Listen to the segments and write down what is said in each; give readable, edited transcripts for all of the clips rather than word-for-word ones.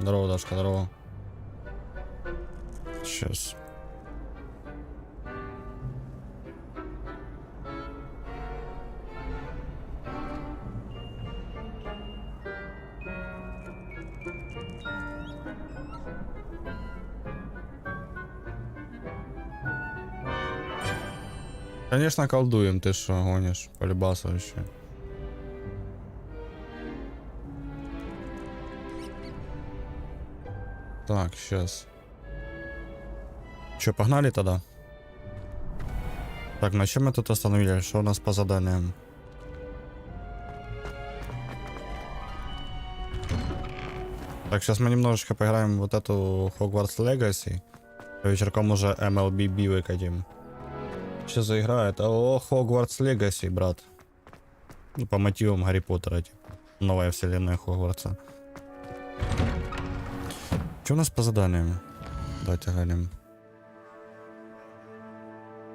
Здорово, Дашка, здорово. Сейчас. Конечно, колдуем, ты что, гонишь? Полюбаса вообще. Так, сейчас. Че, погнали тогда? Так, на чем мы тут остановились? Что у нас по заданиям? Так, сейчас мы немножечко поиграем в вот эту Hogwarts Legacy. Вечерком уже MLBB выкатим. Сейчас заиграет. О, Hogwarts Legacy, брат. Ну, по мотивам Гарри Поттера, типа. Новая вселенная Хогвартса. Что у нас по заданиям? Давайте глянем.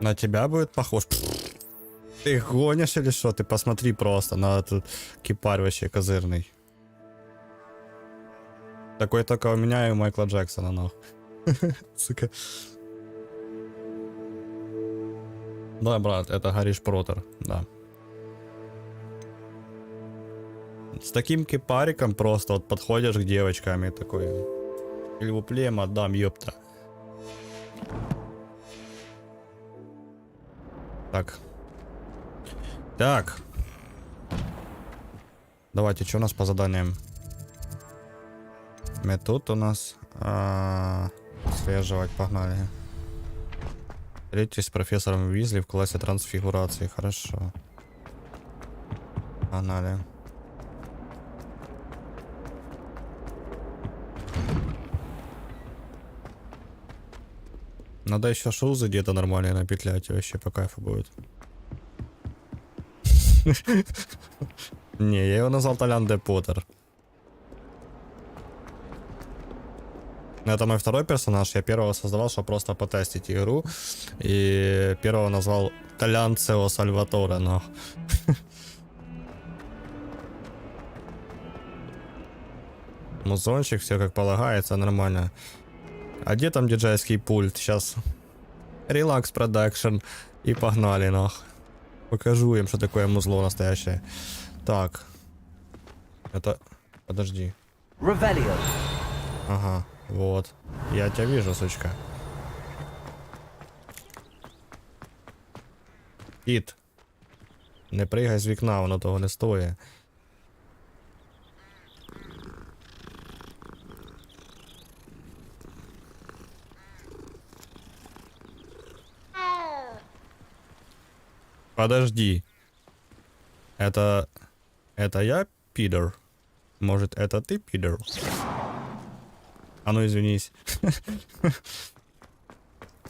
На тебя будет похож. Ты гонишь или что? Ты посмотри просто на этот кипарь вообще козырный. Такой только у меня и у Майкла Джексона, нахуй. Сука. Да, брат, это Гарри Поттер, да. С таким кипариком просто вот подходишь к девочкам и такой... Люблю, мадам, ёпта. Так. Так. Давайте, что у нас по заданиям? Мы тут у нас... Слеживать, погнали. Встретитесь с профессором Уизли в классе трансфигурации. Хорошо. Погнали. Надо еще шузы где-то нормально напетлять, и вообще по кайфу будет. Не, я его назвал Толян де Поттер. Это мой второй персонаж. Я первого создавал, чтобы просто потестить игру. И первого назвал Толян Цео Сальваторе, но. Музончик, все как полагается, нормально. А где там диджейский пульт? Сейчас. Релакс продакшн. И погнали, нах. Покажу им, что такое музло настоящее. Так. Это... Подожди. Ревелио. Ага, вот. Я тебя вижу, сучка. Кіт. Не пригай з вікна, воно того не стоїть. Подожди. Это я, пидор? Может, это ты, пидор? А ну, извинись.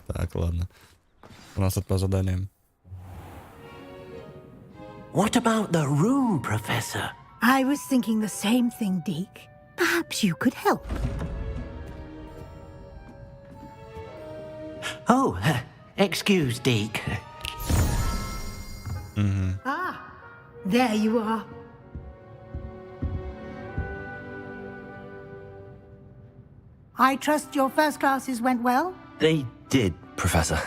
Так, ладно. У нас тут по заданиям. What about the room, Professor? I was thinking the same thing, Deke. Perhaps you could help. Oh, excuse, Deke. Ah, there you are. I trust your first classes went well? They did, Professor.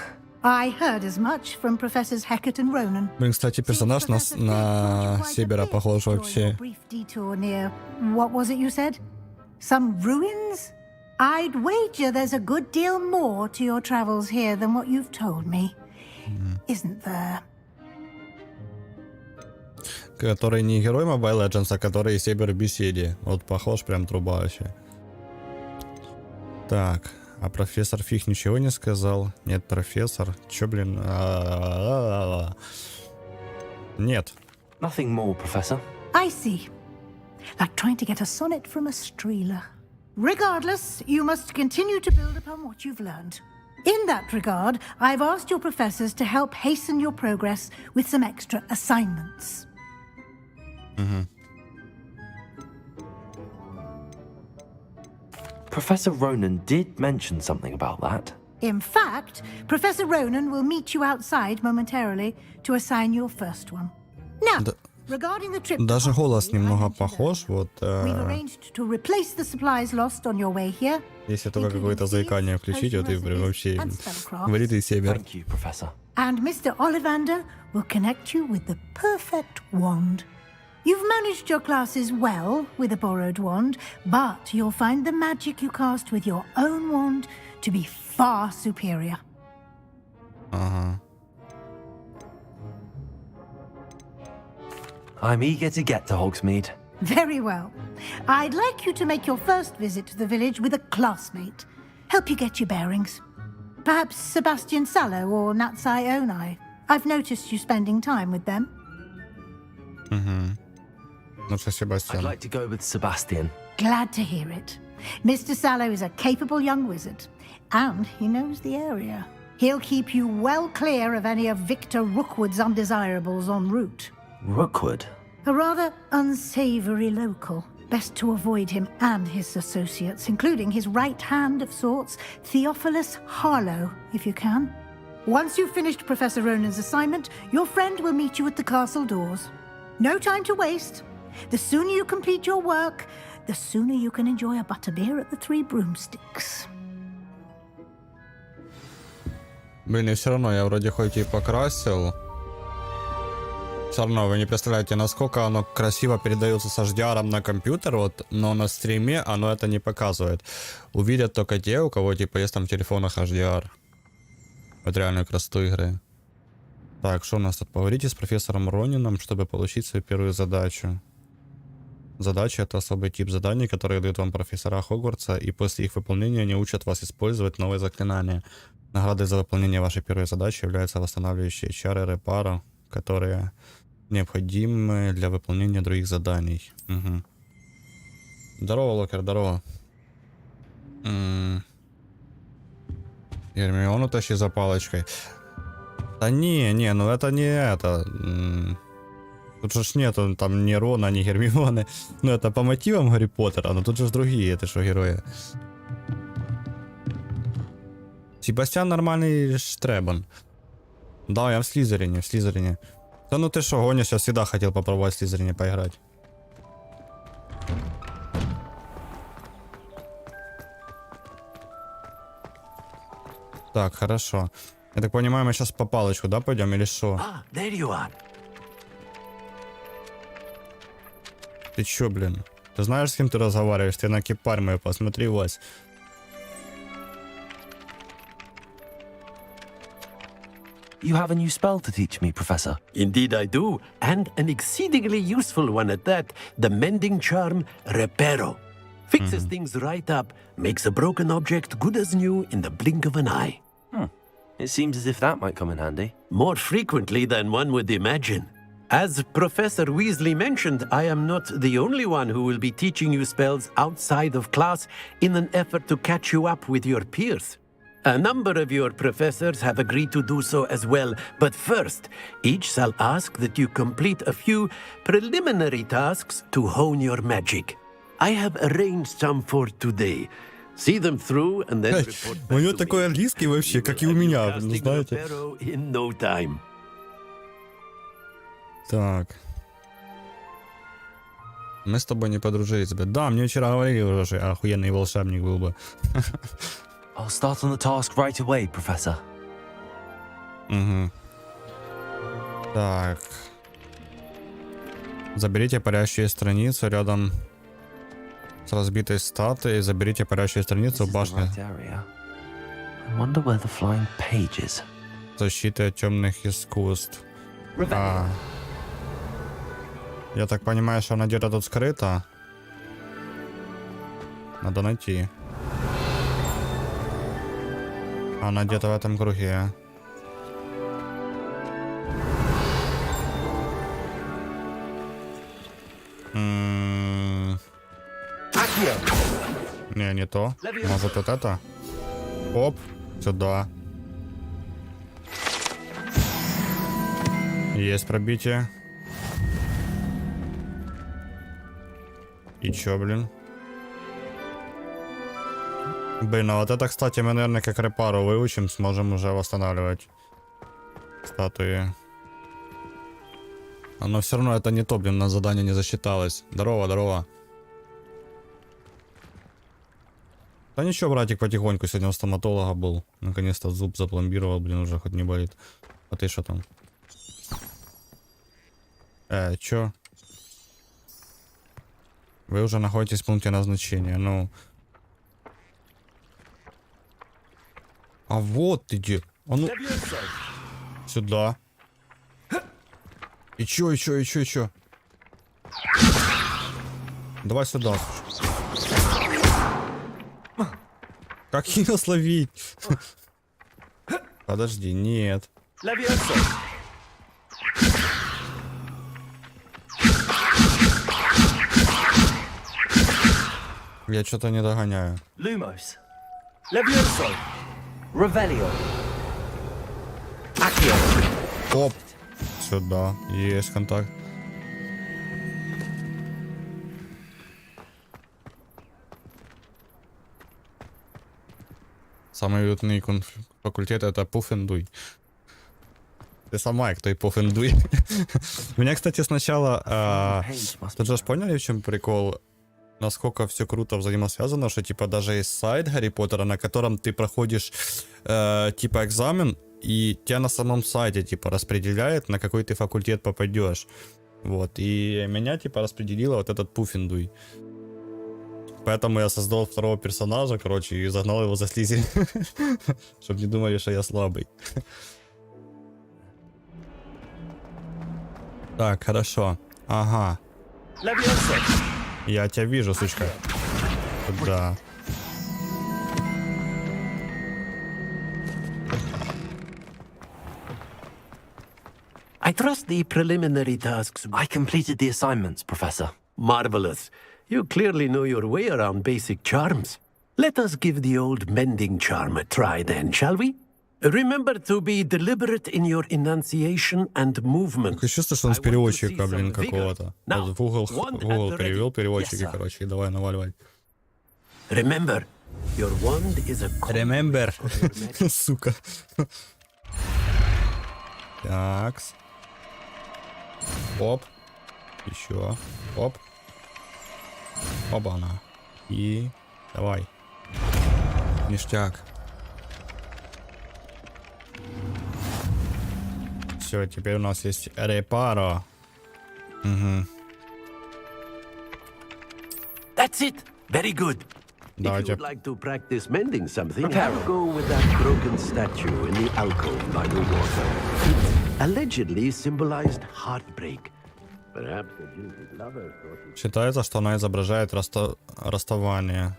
I heard as much from Professors Hecat and Ronan. Блин, кстати, персонаж на Себера похож вообще. Brief detour near, what was it you said? Some ruins? I'd wager there's a good deal more to your travels here than what you've told me. Isn't there? Который не герой Mobile Legends, а который Себер в беседе. Вот похож, прям труба вообще. Так, а профессор Фиг ничего не сказал. Нет, профессор. Чё, блин? Нет. Nothing more, Professor. I see. Like trying to get a sonnet from a streeler. Regardless, you must continue to build upon what you've learned. In that regard, I've asked your professors to help hasten your progress with some extra assignments. Professor Ronan did mention something about that. In fact, Professor Ronan will meet you outside momentarily to assign your first one. Now, Regarding the trip to Даже голос Hogwarts, I немного mentioned похож, earlier, вот, we've arranged to replace the supplies lost on your way here, если только including какое-то seeds, заикание включить, вот и potion прям recipes, вообще and spellcrafts. вылитый север. Thank you, Professor. And Mr. Ollivander will connect you with the perfect wand. You've managed your classes well with a borrowed wand, but you'll find the magic you cast with your own wand to be far superior. Ага. I'm eager to get to Hogsmeade. Very well. I'd like you to make your first visit to the village with a classmate. Help you get your bearings. Perhaps Sebastian Sallow or Natsai Onai. I've noticed you spending time with them. Лучше I'd Себастьян. like to go with Sebastian. Glad to hear it. Mr. Sallow is a capable young wizard, and he knows the area. He'll keep you well clear of any of Victor Rookwood's undesirables en route. Rookwood? A rather unsavory local. Best to avoid him and his associates, including his right hand of sorts, Theophilus Harlow, if you can. Once you've finished Professor Ronan's assignment, your friend will meet you at the castle doors. No time to waste. The sooner you complete your work, the sooner you can enjoy a butterbeer at the Three Broomsticks. Блин, и все равно, я вроде хоть и покрасил. Все равно вы не представляете, насколько оно красиво передается с HDR на компьютер, вот, но на стриме оно это не показывает. Увидят только те, у кого типа есть там в телефонах HDR. Вот реальную красоту игры. Так, что у нас тут? Поговорите с профессором Ронином, чтобы получить свою первую задачу. Задача — это особый тип заданий, которые дают вам профессора Хогвартса, и после их выполнения они учат вас использовать новые заклинания. Наградой за выполнение вашей первой задачи являются восстанавливающие чары репаро, которые необходимы для выполнения других заданий. Угу. Здорово, Локер, здорово. Гермиону тащи за палочкой. Да не, ну это не это. Тут же ж нету там ни Рона, ни Гермионы. Ну это по мотивам Гарри Поттера, но тут же другие, это что, герои. Себастьян нормальный штребан. Да, я в Слизерине. Да ну ты что, гонишь, я всегда хотел попробовать в Слизерине поиграть. Так, хорошо. Я так понимаю, мы сейчас по палочку, да, пойдем или что? Ah, there you are. Ты чё, блин? Ты знаешь, с кем ты разговариваешь? Ты на кипарь мою посмотри, Вась. You have a new spell to teach me, Professor. Indeed I do, and an exceedingly useful one at that, the mending charm Reparo. Fixes things right up, makes a broken object good as new in the blink of an eye. It seems as if that might come in handy. More frequently than one would imagine. As Professor Weasley mentioned, I am not the only one who will be teaching you spells outside of class in an effort to catch you up with your peers. A number of your professors have agreed to do so as well, but first, each shall ask that you complete a few preliminary tasks to hone your magic. I have arranged some for today. See them through and then report back У него to такой me. английский вообще, как и у меня, ну, Casting знаете. Reparo in no time. Так. Мы с тобой не подружились бы. Да, мне вчера говорили уже, что я охуенный волшебник был бы. I'll start on the task right away, Professor. Угу. Так. Заберите парящую страницу рядом с разбитой статуей. Заберите парящую страницу в This is the башне right area. I wonder where the flying page is. защиты от темных искусств. Я так понимаю, что она где-то тут скрыта. Надо найти. Она где-то в этом круге. Не то. Может вот это? Оп, сюда. Есть пробитие. И чё, блин? Блин, а вот это, кстати, мы, наверное, как репару выучим, сможем уже восстанавливать статуи. Но все равно это не то, блин, на задание не засчиталось. Здорово, здорово. Да ничего, братик, потихоньку. Сегодня у стоматолога был. Наконец-то зуб запломбировал, блин, уже хоть не болит. А ты что там? Чё? Вы уже находитесь в пункте назначения, ну... А вот ты где? А ну... Сюда. И чё? Давай сюда. Как ее словить? Подожди, нет. Я что-то не догоняю. Lumos. Levioso. Revelio. Accio. Оп. Сюда. Есть контакт. Самый уютный факультет это пуфендуй. Ты сама, кто и пуфендуй. Меня, кстати, сначала... Ты же поняли, в чем прикол? Насколько все круто взаимосвязано, что типа даже есть сайт Гарри Поттера, на котором ты проходишь типа экзамен, и тебя на самом сайте типа распределяет, на какой ты факультет попадешь. Вот. И меня типа распределило вот этот пуфендуй. Поэтому я создал второго персонажа, короче, и загнал его за Слизерин. Чтобы не думали, что я слабый. Так, хорошо. Ага. Я тебя вижу, сучка. Да. I trust the preliminary tasks. I completed the assignments, Professor. Marvelous. You clearly know your way around basic charms. Let us give the old mending charm a try then, shall we? Remember to be deliberate in your enunciation and movement. Такое чувство, что он с переводчика, блин, какого-то. Вот в Google перевел переводчики, короче, и давай наваливай. Remember, your wand is a... Remember. Сука. Такс. Оп. Еще. Оп. Оба-на. И давай. Ништяк. Все, теперь у нас есть репаро. Угу. That's it. Very good. Давайте. If you would like to practice mending something, go with that broken statue in the alcove by the water. It allegedly symbolized heartbreak. Perhaps the jilted lover thought it... Считается, что она изображает расставание.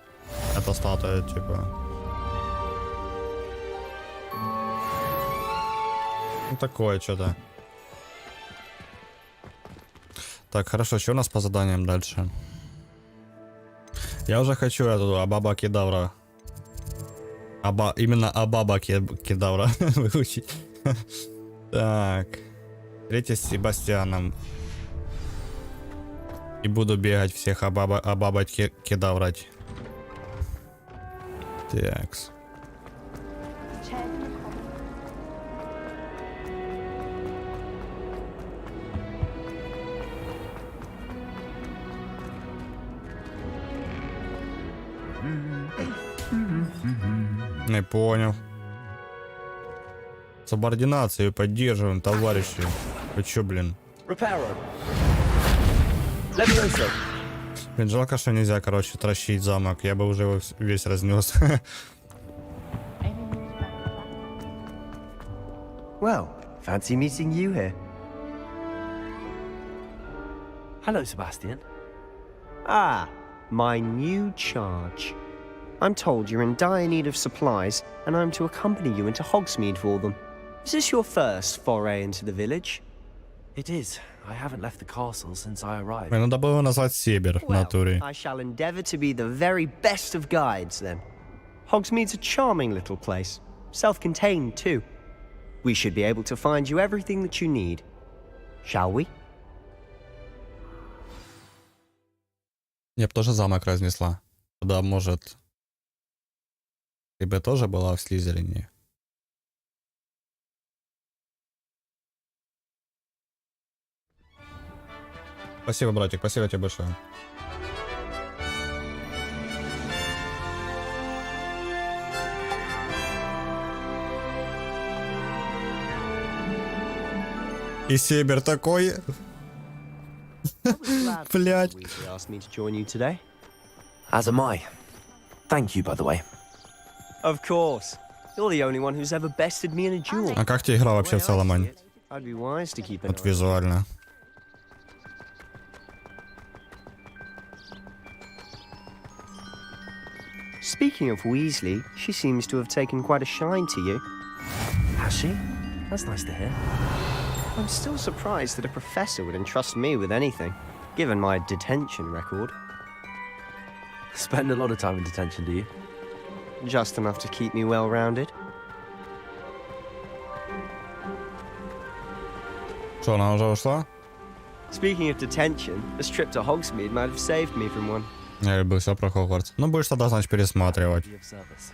Это статуя, типа. Ну, такое что-то. Так, хорошо, что у нас по заданиям дальше? Я уже хочу эту Абаба Кедавра. Именно Абаба Кедавра выучить. Так. Встретись с Себастьяном. И буду бегать всех Абаба Кедаврать. Такс. Не понял. Субординацию поддерживаем, товарищи. Вы чё, блин? Блин, жалко, что нельзя, короче, тращить замок. Я бы уже его весь разнес. Well, fancy meeting you here. Hello, Sebastian. Ah, my new charge. I'm told you're in dire need of supplies, and I'm to accompany you into Hogsmeade for them. Is this your first foray into the village? It is. I haven't left the castle since I arrived. Надо было назвать Север в натуре. I shall endeavour to be the very best of guides, then. Hogsmeade's a charming little place. Self-contained, too. We should be able to find you everything that you need. Shall we? Я бы тоже замок разнесла. Да, может... Ты бы тоже была в Слизерине? Спасибо, братик, спасибо тебе большое. И Себер такой. Блять. Weasley asked me to join you today. As am I. Thank you, by the way. Of course. You're the only one who's ever bested me in a duel. А как тебе игра вообще в целом, Ань? I'd be wise to keep an Вот eye. визуально. Speaking of Weasley, she seems to have taken quite a shine to you. Has she? That's nice to hear. I'm still surprised that a professor would entrust me with anything, given my detention record. Spend a lot of time in detention, do you? Just enough to keep me well-rounded. Что, она уже ушла? Speaking of detention, this trip to Hogsmeade might have saved me from one. Я любил все про Хогвартс. Ну, будешь тогда, значит, пересматривать. Be of service.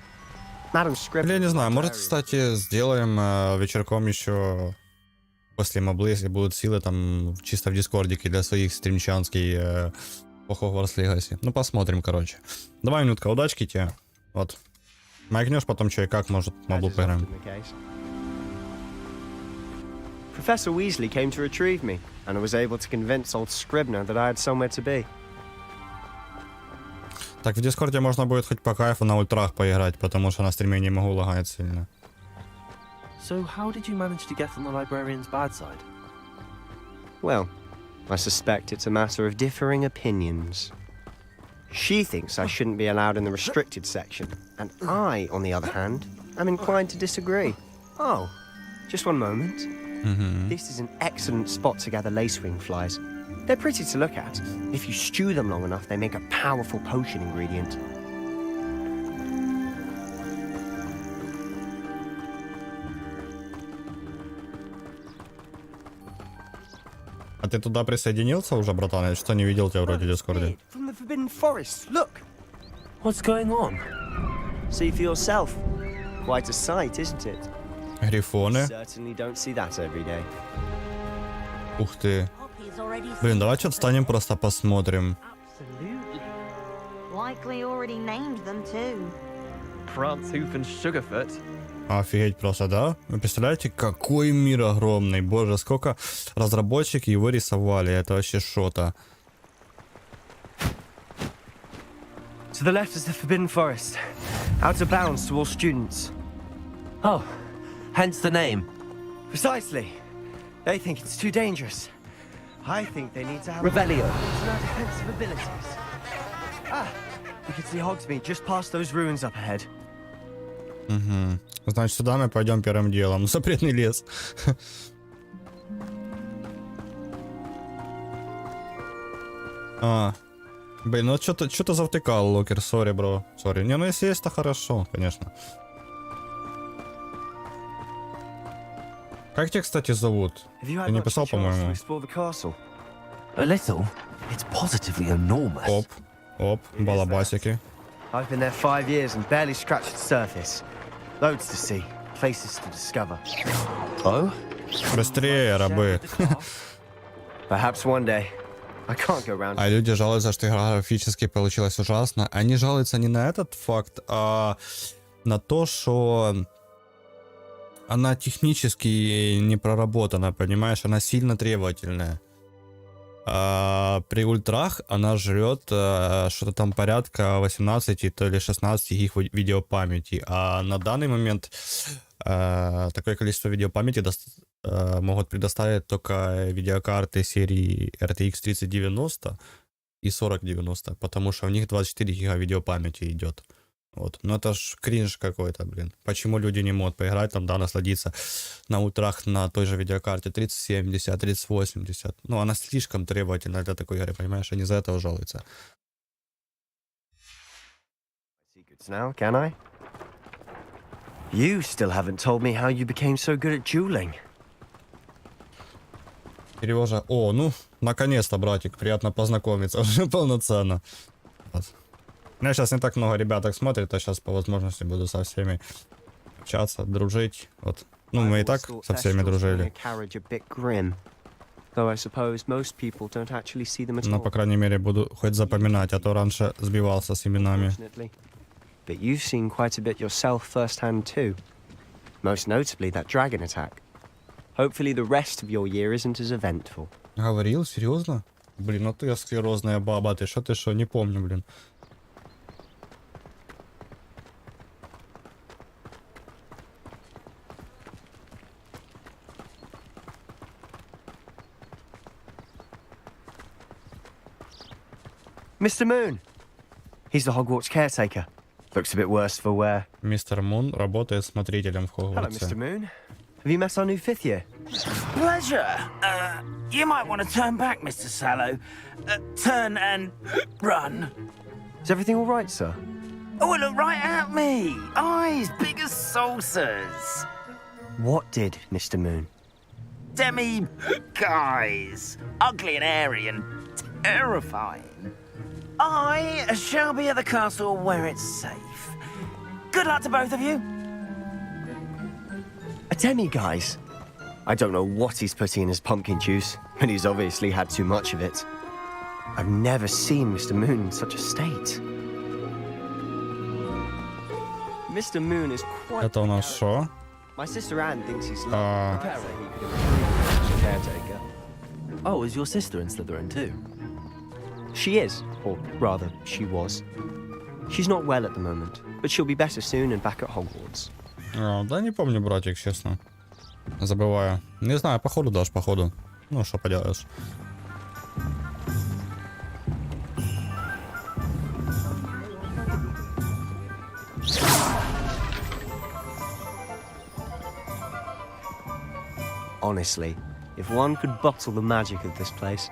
Madam Или Scribner. я не знаю, может, кстати, сделаем вечерком еще после моблы, если будут силы, там, чисто в дискордике для своих стримчанский по Hogwarts Legacy. Ну, посмотрим, короче. Давай, минутка, удачки тебе. Вот. Майкнешь потом что и как, может, моблу поиграем. Professor Weasley came to retrieve me, and I was able to convince old Scribner that I had somewhere to be. Так, в дискорде можно будет хоть по кайфу на ультрах поиграть, потому что на стриме не могу, лагает сильно. So, how did you manage to get on the librarian's bad side? Well, I suspect it's a matter of differing opinions. She thinks I shouldn't be allowed in the restricted section, and I, on the other hand, am inclined to disagree. Oh, just one moment. This is an excellent spot to gather lacewing flies. They're pretty to look at. If you stew them long enough, they make a powerful potion ingredient. А ты туда присоединился уже, братан? Я что-то не видел тебя вроде в дискорде. From the Forbidden Forest, look! What's going on? See for yourself. Quite a sight, isn't it? Грифоны. Certainly don't see that every day. Ух ты. Блин, давай что-то встанем, просто посмотрим. Absolutely. Likely already named them too. Prantzhoof and Sugarfoot. Офигеть просто, да? Вы представляете, какой мир огромный. Боже, сколько разработчики его рисовали. Это вообще шо-то. To the left is the Forbidden Forest. Out of bounds to all students. Oh, hence the name. Precisely. They think it's too dangerous. I think they need to have Revelio. our defensive abilities. Ah, we can see Hogsmeade just past those ruins up ahead. Угу. Значит, сюда мы пойдем первым делом. Запретный лес. Блин, ну что-то завтыкал, Локер, сори, бро. Сори. Не, ну если есть, то хорошо, конечно. Как тебя, кстати, зовут? Have you Ты had не much писал, chance to по-моему? explore the castle? A little. It's positively enormous. Оп, оп, балабасики. I've been there 5 years and barely scratched the surface. Loads to see, places to discover. Oh? Быстрее, рабы. Perhaps one day. I can't go around. А люди жалуются, что игра графически получилась ужасно. Они жалуются не на этот факт, а на то, что она технически не проработана, понимаешь? Она сильно требовательная. А при ультрах она жрет что-то там порядка 18 то ли 16 гиг видеопамяти. А на данный момент такое количество видеопамяти могут предоставить только видеокарты серии RTX 3090 и 4090, потому что у них 24 гига видеопамяти идет. Вот. Ну это ж кринж какой-то, блин. Почему люди не могут поиграть там, да, насладиться на ультрах на той же видеокарте 3070, 3080. Ну она слишком требовательна для такой игры, понимаешь? Они за этого жалуются. Secrets now, can I? You still haven't told me how you became so good at dueling. Сережа, о, ну, наконец-то, братик, приятно познакомиться, уже полноценно. Вот. У меня сейчас не так много ребяток смотрит, а сейчас по возможности буду со всеми общаться, дружить. Вот. Ну, мы и так со всеми дружили. Though I suppose most people don't actually see them at Но, all. по крайней мере, буду хоть запоминать, а то раньше сбивался с именами. Unfortunately. But you've seen quite a bit yourself firsthand too. Most notably that dragon attack. Hopefully the rest of your year isn't as eventful. Говорил? Серьезно? Блин, ну ты склерозная баба, ты что, не помню, блин. Mr. Moon! He's the Hogwarts caretaker. Looks a bit worse for wear. Мистер Мун работает смотрителем в Hello, Хогвартсе. Mr. Moon. Have you met our new fifth year? Pleasure. You might want to turn back, Mr. Sallow. Turn and run. Is everything all right, sir? Oh, look right at me. Eyes big as saucers. What did, Mr. Moon? Demi guys. Ugly and airy and terrifying. I shall be at the castle where it's safe. Good luck to both of you. A demi-guise? I don't know what he's putting in his pumpkin juice, but he's obviously had too much of it. I've never seen Mr. Moon in such a state. Mr. Moon is quite... Это у нас шо? My sister Anne thinks he's lucky. А, He could have been a caretaker. Oh, is your sister in Slytherin too? She is, or rather, she was. She's not well at the moment, but she'll be better soon and back at Hogwarts. да не помню, братик, честно. Забываю. Не знаю, походу дашь, походу. Ну, что поделаешь. Honestly, if one could bottle the magic of this place.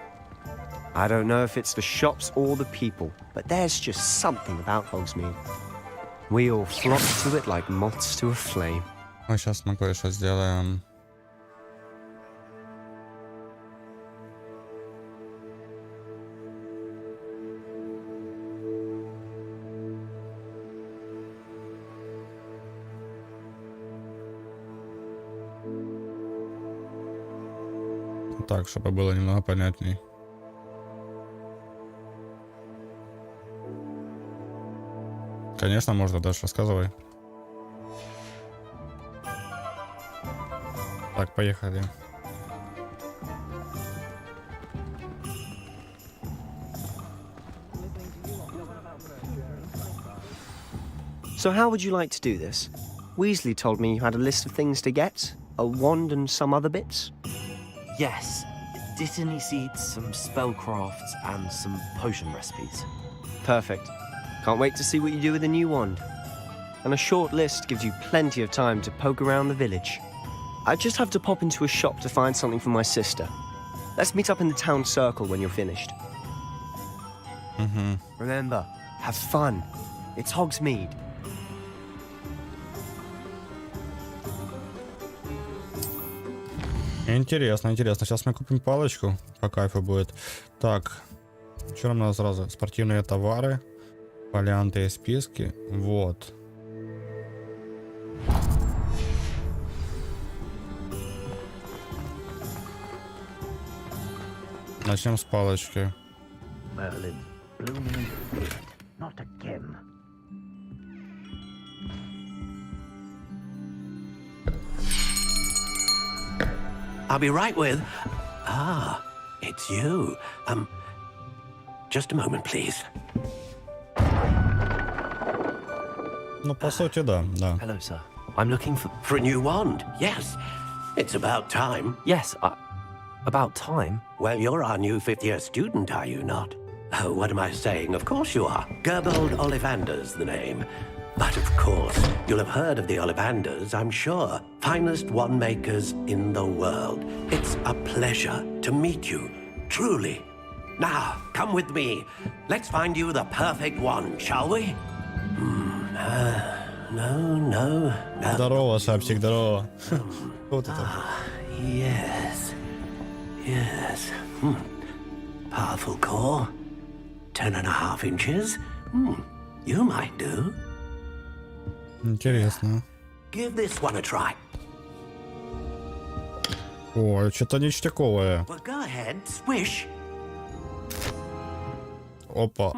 I don't know if it's the shops or the people, but there's just something about Hogsmeade. We all flock to it like moths to a flame. Ну, сейчас мы кое-что сделаем. Так, чтобы было немного понятней. Конечно, можно, дальше рассказывай. Так, поехали. So how would you like to do this? Weasley told me you had a list of things to get, a wand and some other bits. Yes. Dittany seeds, some spellcrafts, and some potion recipes. Perfect. Can't wait to see what you do with the new wand. And a short list gives you plenty of time to poke around the village. I just have to pop into a shop to find something for my sister. Let's meet up in the town circle when you're finished. Remember, have fun. It's Hogsmeade. Интересно, интересно. Сейчас мы купим палочку. По кайфу будет. Так. Что нам надо сразу? Спортивные товары. Фолианты и списки. Вот. Начнем с палочки. Merlin, blooming fruit, not again. I'll be right with... Ah, it's you. Just a moment, please. Ну, по сути, да, да. Hello, sir. I'm looking for... For a new wand, yes. It's about time. Yes, about time. Well, you're our new fifth-year student, are you not? Oh, what am I saying? Of course you are. Gerbold Ollivander's the name. But of course, you'll have heard of the Ollivanders, I'm sure. Finest wand makers in the world. It's a pleasure to meet you, truly. Now, come with me. Let's find you the perfect wand, shall we? No. Здорово, Шапчик, здорово. Вот это. Yes. Powerful core. 10.5 inches. You might do. Интересно. Give this one a try. Ой, что-то ништяковое. Well, go ahead, swish. Опа.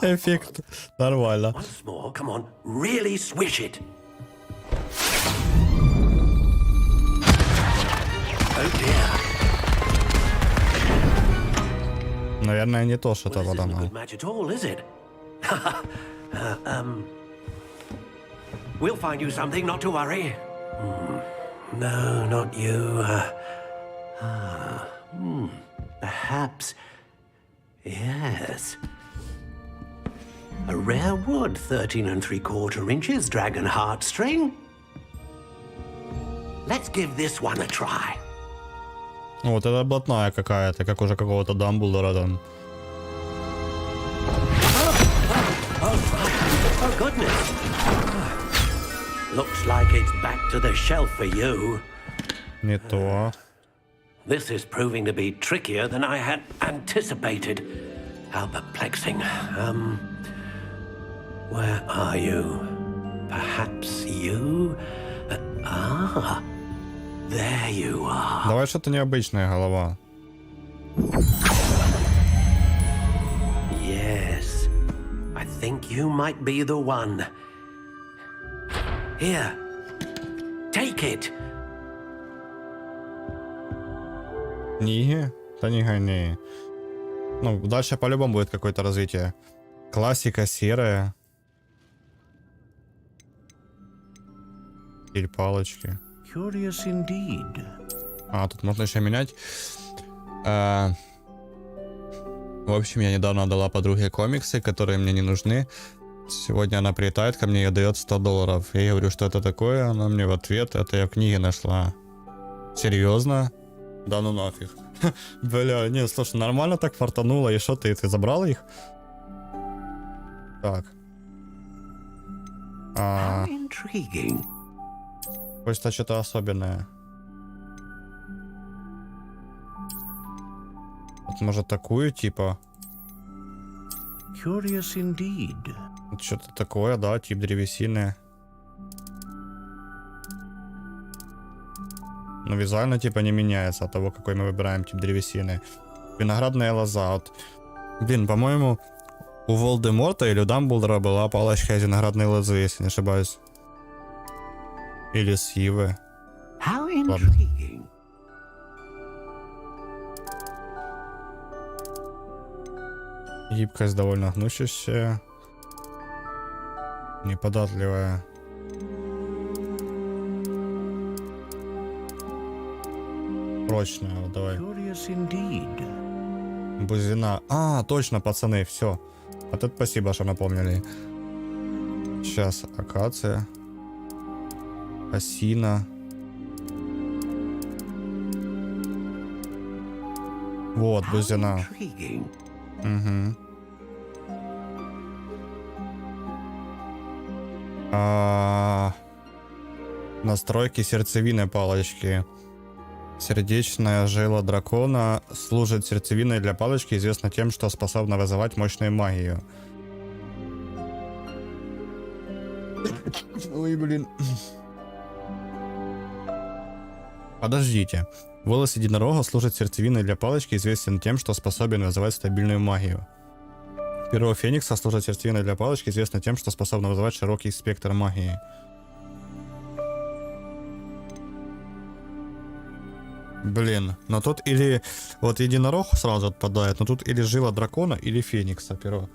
Эффект. Нормально. Once more, come on, really swish it. Oh dear. Наверное, не то, что-то Well, this вода. isn't a good match at all, is it? We'll find you something, not to worry. No, not you. Perhaps. Yes. A rare wood, 13 3/4 inches, dragon heartstring. Let's give this one a try. Вот это блатная какая-то, как уже какого-то Дамблдора там. Oh, goodness. Looks like it's back to the shelf for you. Не то. This is proving to be trickier than I had anticipated. How perplexing. Where are you? Perhaps you? There you are. Давай что-то необычное, голова. Yes, I think you might be the one. Here, take it. Книги? Да не гони. Ну, дальше по-любому будет какое-то развитие. Классика серая. Или палочки. Curious indeed. А, тут можно еще менять. В общем, я недавно отдала подруге комиксы, которые мне не нужны. Сегодня она прилетает ко мне и дает $100. Я говорю, что это такое. Она мне в ответ: это я в книге нашла. Серьезно? Да ну нафиг. Бля, не, слушай, нормально так фартануло. И что ты забрал их? Так. How intriguing. Хочется что-то особенное. Вот может такую типа. Curious indeed. Вот что-то такое, да, тип древесины. Но визуально типа не меняется от того, какой мы выбираем тип древесины. Виноградная лоза. Вот. Блин, по-моему, у Волдеморта или у Дамблдора была палочка из виноградной лозы, если не ошибаюсь. Или с ивы. How intriguing. Гибкость довольно гнущаяся. Неподатливая. Прочная, вот давай. Curious indeed. Бузина. А, точно, пацаны, все. Вот это спасибо, что напомнили. Сейчас акация. Осина. Вот, How бузина. intriguing. Угу. Настройки сердцевины палочки. Сердечная жила дракона служит сердцевиной для палочки, известна тем, что способна вызывать мощную магию. Ой, блин. Подождите. Волос единорога служит сердцевиной для палочки, известен тем, что способен вызывать стабильную магию. Перо Феникса служит сердцевиной для палочки, известно тем, что способно вызывать широкий спектр магии. Блин, но тут или вот единорог сразу отпадает, но тут или жила дракона, или Феникса перо.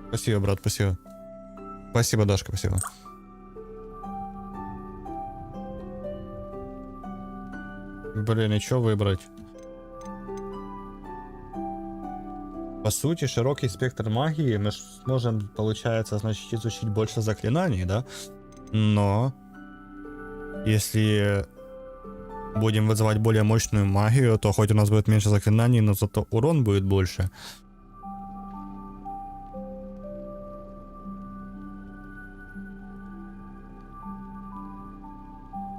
Спасибо, брат, спасибо. Спасибо, Дашка, спасибо. Блин, и что выбрать? По сути, широкий спектр магии, мы сможем, получается, значит, изучить больше заклинаний, да? Но если будем вызывать более мощную магию, то хоть у нас будет меньше заклинаний, но зато урон будет больше.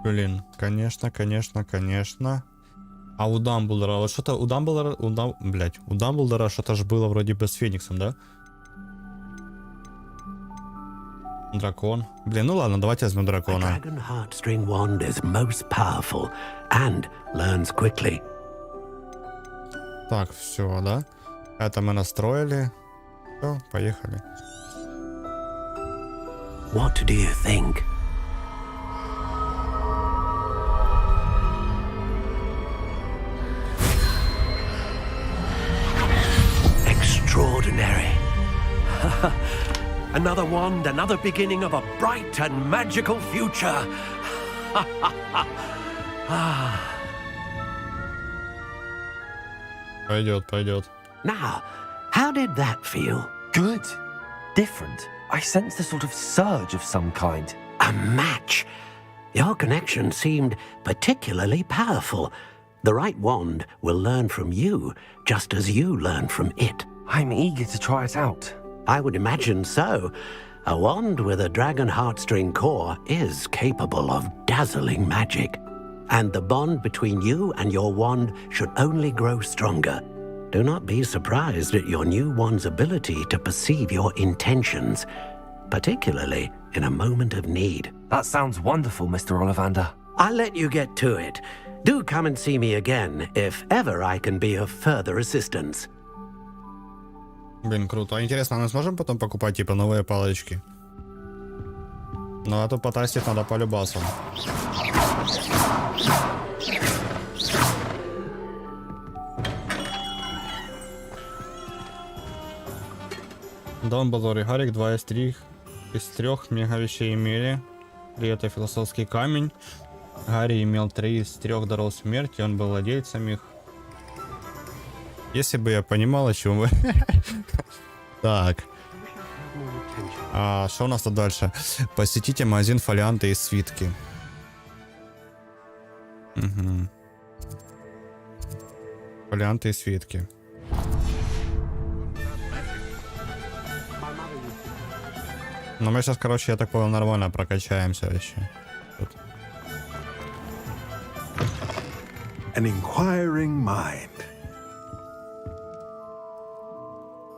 Блин, конечно, конечно, конечно. А у Дамблдора, вот что-то у Дамблдора, у Дамблдора что-то ж было вроде бы с Фениксом, да? Дракон. Блин, ну ладно, давайте возьмем A дракона. dragon heartstring wand is most powerful and learns quickly. Так, все, да? Это мы настроили. Все, поехали. What do you think? Extraordinary. Another wand, another beginning of a bright and magical future. Пойдет, пойдет. Now, how did that feel? Good. Different. I sensed a sort of surge of some kind. A match. Your connection seemed particularly powerful. The right wand will learn from you, just as you learn from it. I'm eager to try it out. I would imagine so. A wand with a dragon heartstring core is capable of dazzling magic. And the bond between you and your wand should only grow stronger. Do not be surprised at your new wand's ability to perceive your intentions, particularly in a moment of need. That sounds wonderful, Mr. Ollivander. I'll let you get to it. Do come and see me again if ever I can be of further assistance. Блин, круто. А интересно, мы сможем потом покупать, типа, новые палочки? Ну, а то потестить надо по любасу. Дамблдор и Гарик, 2 из 3 мега вещей имели. 3 это философский камень. Гарри имел 3 из 3 даров смерти, он был владельцем их. Если бы я понимал, о чем вы. Так. А что у нас тут дальше? Посетите магазин фолианты и свитки. Угу. Фолианты и свитки. Но мы сейчас, короче, я так понял, нормально прокачаемся вообще. Тут. An inquiring mind.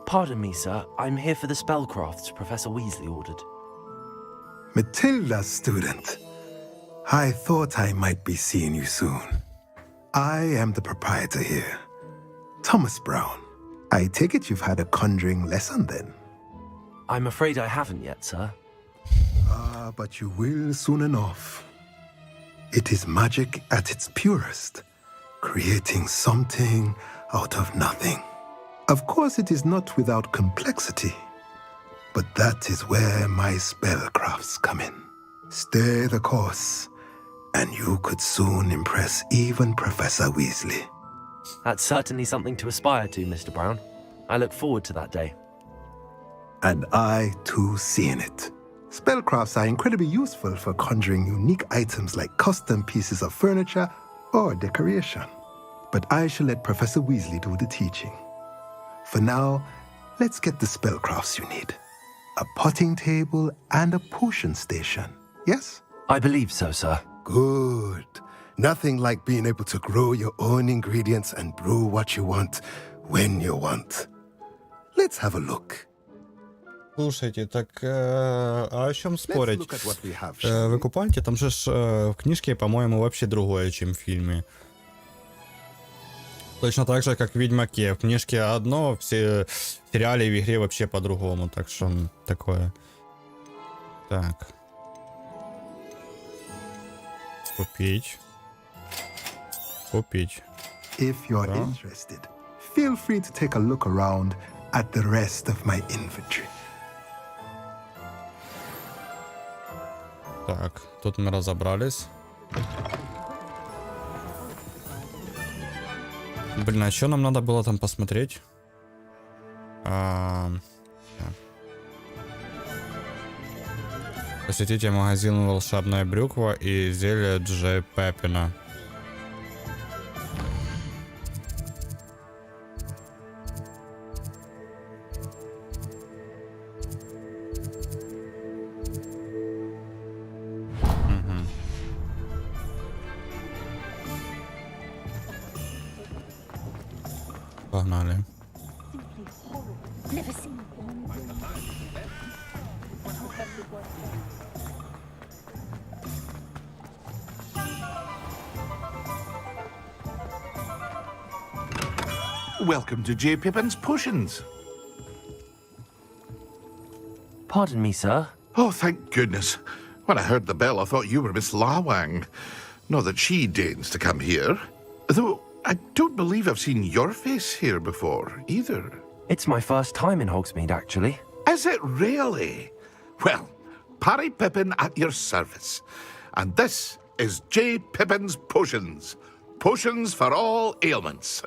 Pardon me, sir. I'm here for the spellcrafts Professor Weasley ordered. Matilda, student. I thought I might be seeing you soon. I am the proprietor here, Thomas Brown. I take it you've had a conjuring lesson then? I'm afraid I haven't yet, sir. Ah, but you will soon enough. It is magic at its purest, creating something out of nothing. Of course, it is not without complexity, but that is where my spellcrafts come in. Stay the course, and you could soon impress even Professor Weasley. That's certainly something to aspire to, Mr. Brown. I look forward to that day. And I, too, see in it. Spellcrafts are incredibly useful for conjuring unique items like custom pieces of furniture or decoration. But I shall let Professor Weasley do the teaching. For now, let's get the spellcrafts you need. A potting table and a potion station, yes? I believe so, sir. Good. Nothing like being able to grow your own ingredients and brew what you want when you want. Let's have a look. Слушайте, так а о чем спорить? Let's look at what we have, shall we? Вы купаете, там же в книжке, по-моему, вообще другое, чем в фильме. Точно так же, как в Ведьмаке. В книжке одно, в сериале и в игре вообще по-другому. Так что такое. Так. Купить. Купить. If you're interested, feel free to take a look around at the rest of my inventory. Так, тут мы разобрались. Блин, а что нам надо было там посмотреть? Посетите магазин «Волшебная брюква» и зелье Дж. Пеппина. Погнали. Welcome to J. Pippin's Potions. Pardon me, sir. Oh, thank goodness. When I heard the bell, I thought you were Miss Lawang. Not that she deigns to come here. Though I don't believe I've seen your face here before, either. It's my first time in Hogsmeade, actually. Is it really? Well, Parry Pippin at your service. And this is J. Pippin's Potions. Potions for all ailments.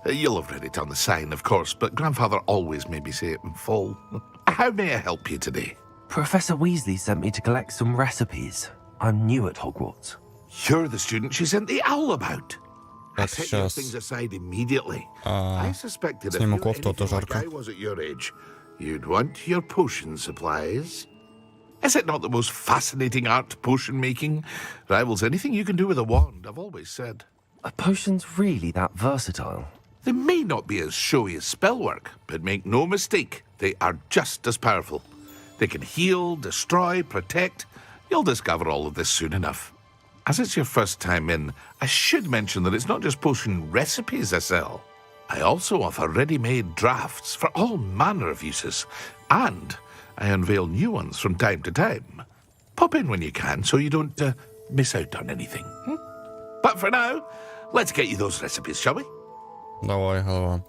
You'll have read it on the sign, of course, but Grandfather always made me say it in full. How may I help you today? Professor Weasley sent me to collect some recipes. I'm new at Hogwarts. You're the student she sent the owl about. I That's set your just... things aside immediately. I suspected if сниму you're кофту, а то anything like жарко. I was at your age, you'd want your potion supplies. Is it not the most fascinating art, potion making? Rivals anything you can do with a wand, I've always said. Are potions really that versatile? They may not be as showy as spellwork, but make no mistake, they are just as powerful. They can heal, destroy, protect. You'll discover all of this soon enough. As it's your first time in, I should mention that it's not just potion recipes I sell. I also offer ready-made drafts for all manner of uses, and I unveil new ones from time to time. Pop in when you can so you don't miss out on anything. But for now, let's get you those recipes, shall we? Давай, голова.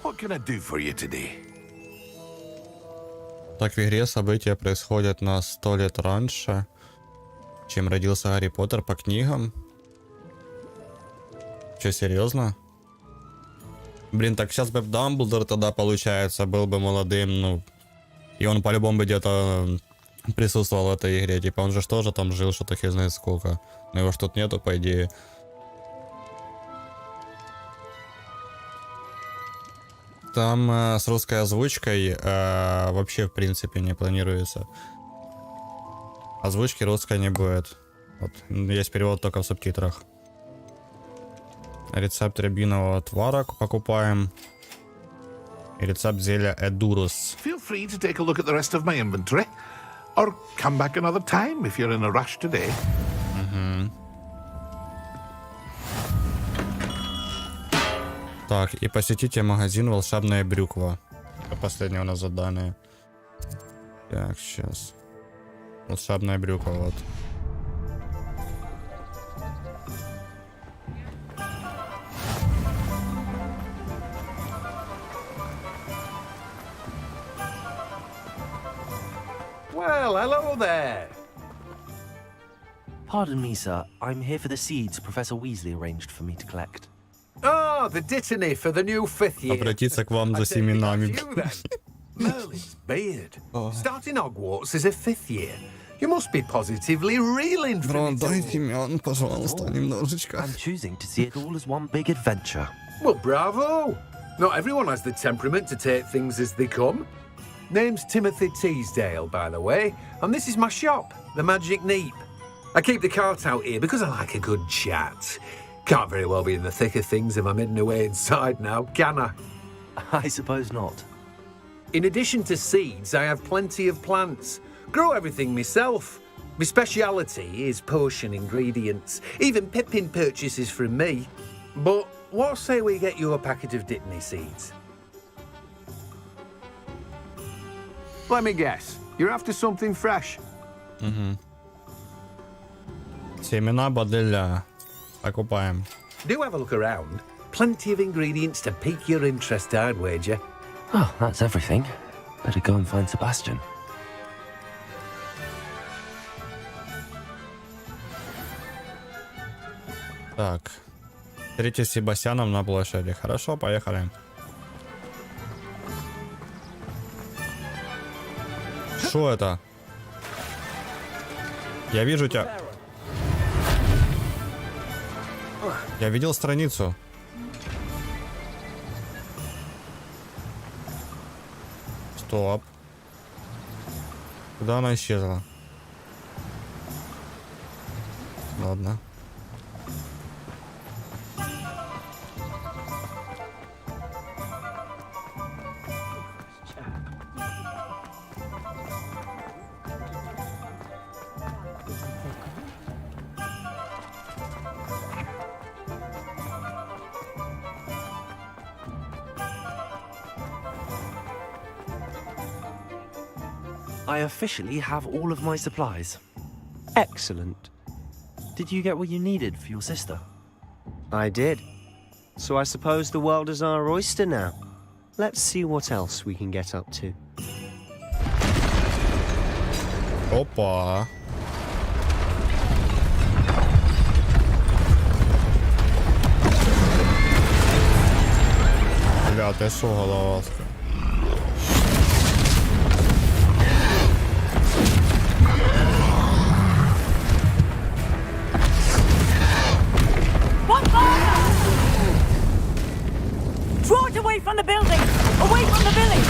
What can I do for you today? Так, в игре события происходят на 100 лет раньше, чем родился Гарри Поттер по книгам. Че, серьезно? Блин, так сейчас бы Дамблдор тогда, получается, был бы молодым, ну... И он по-любому бы где-то присутствовал в этой игре. Типа, он же тоже там жил, что-то хер знает сколько. Но его ж тут нету, по идее. Там с русской озвучкой вообще, в принципе, не планируется. Озвучки русской не будет. Вот. Есть перевод только в субтитрах. Рецепт рябинового отвара покупаем. И рецепт зелья Эдурус. Feel free to take a look at the rest of my inventory. Or come back another time if you're in a rush today. Так, и посетите магазин «Волшебная брюква». Это последнее у нас задание. Так, сейчас. «Волшебная брюква», вот. Well, hello there. Pardon me, sir. I'm here for the seeds Professor Weasley arranged for me to collect. Ah, the dittany for the new 5th year. Обратиться к вам за I take it семенами. that's you, then. Merlin's beard. Starting Hogwarts as a 5th year. You must be positively reeling from it all. Дай семян, пожалуйста, немножечко. I'm choosing to see it all as one big adventure. Well, bravo. Not everyone has the temperament to take things as they come. Name's Timothy Teasdale, by the way, and this is my shop, the Magic Neep. I keep the cart out here because I like a good chat. Can't very well be in the thick of things if I'm hidden away inside now, can I? I suppose not. In addition to seeds, I have plenty of plants. Grow everything myself. My speciality is potion ingredients. Even Pippin purchases from me. But what say we get you a packet of Dittany seeds? Let me guess. You're after something fresh. Семена Баделя. Покупаем. Do have a look around. Plenty of ingredients to pique your interest, I'd wager. Oh, that's everything. Better go and find Sebastian. Так. Встретитесь с Себастьяном на площади. Хорошо, поехали. Что это? Я вижу тебя. Я видел страницу. Стоп. Куда она исчезла? Ладно. I officially have all of my supplies. Excellent. Did you get what you needed for your sister? I did. So I suppose the world is our oyster now. Let's see what else we can get up to. Опа. Бля, ти що, головаска? Draw it away from the building! Away from the village!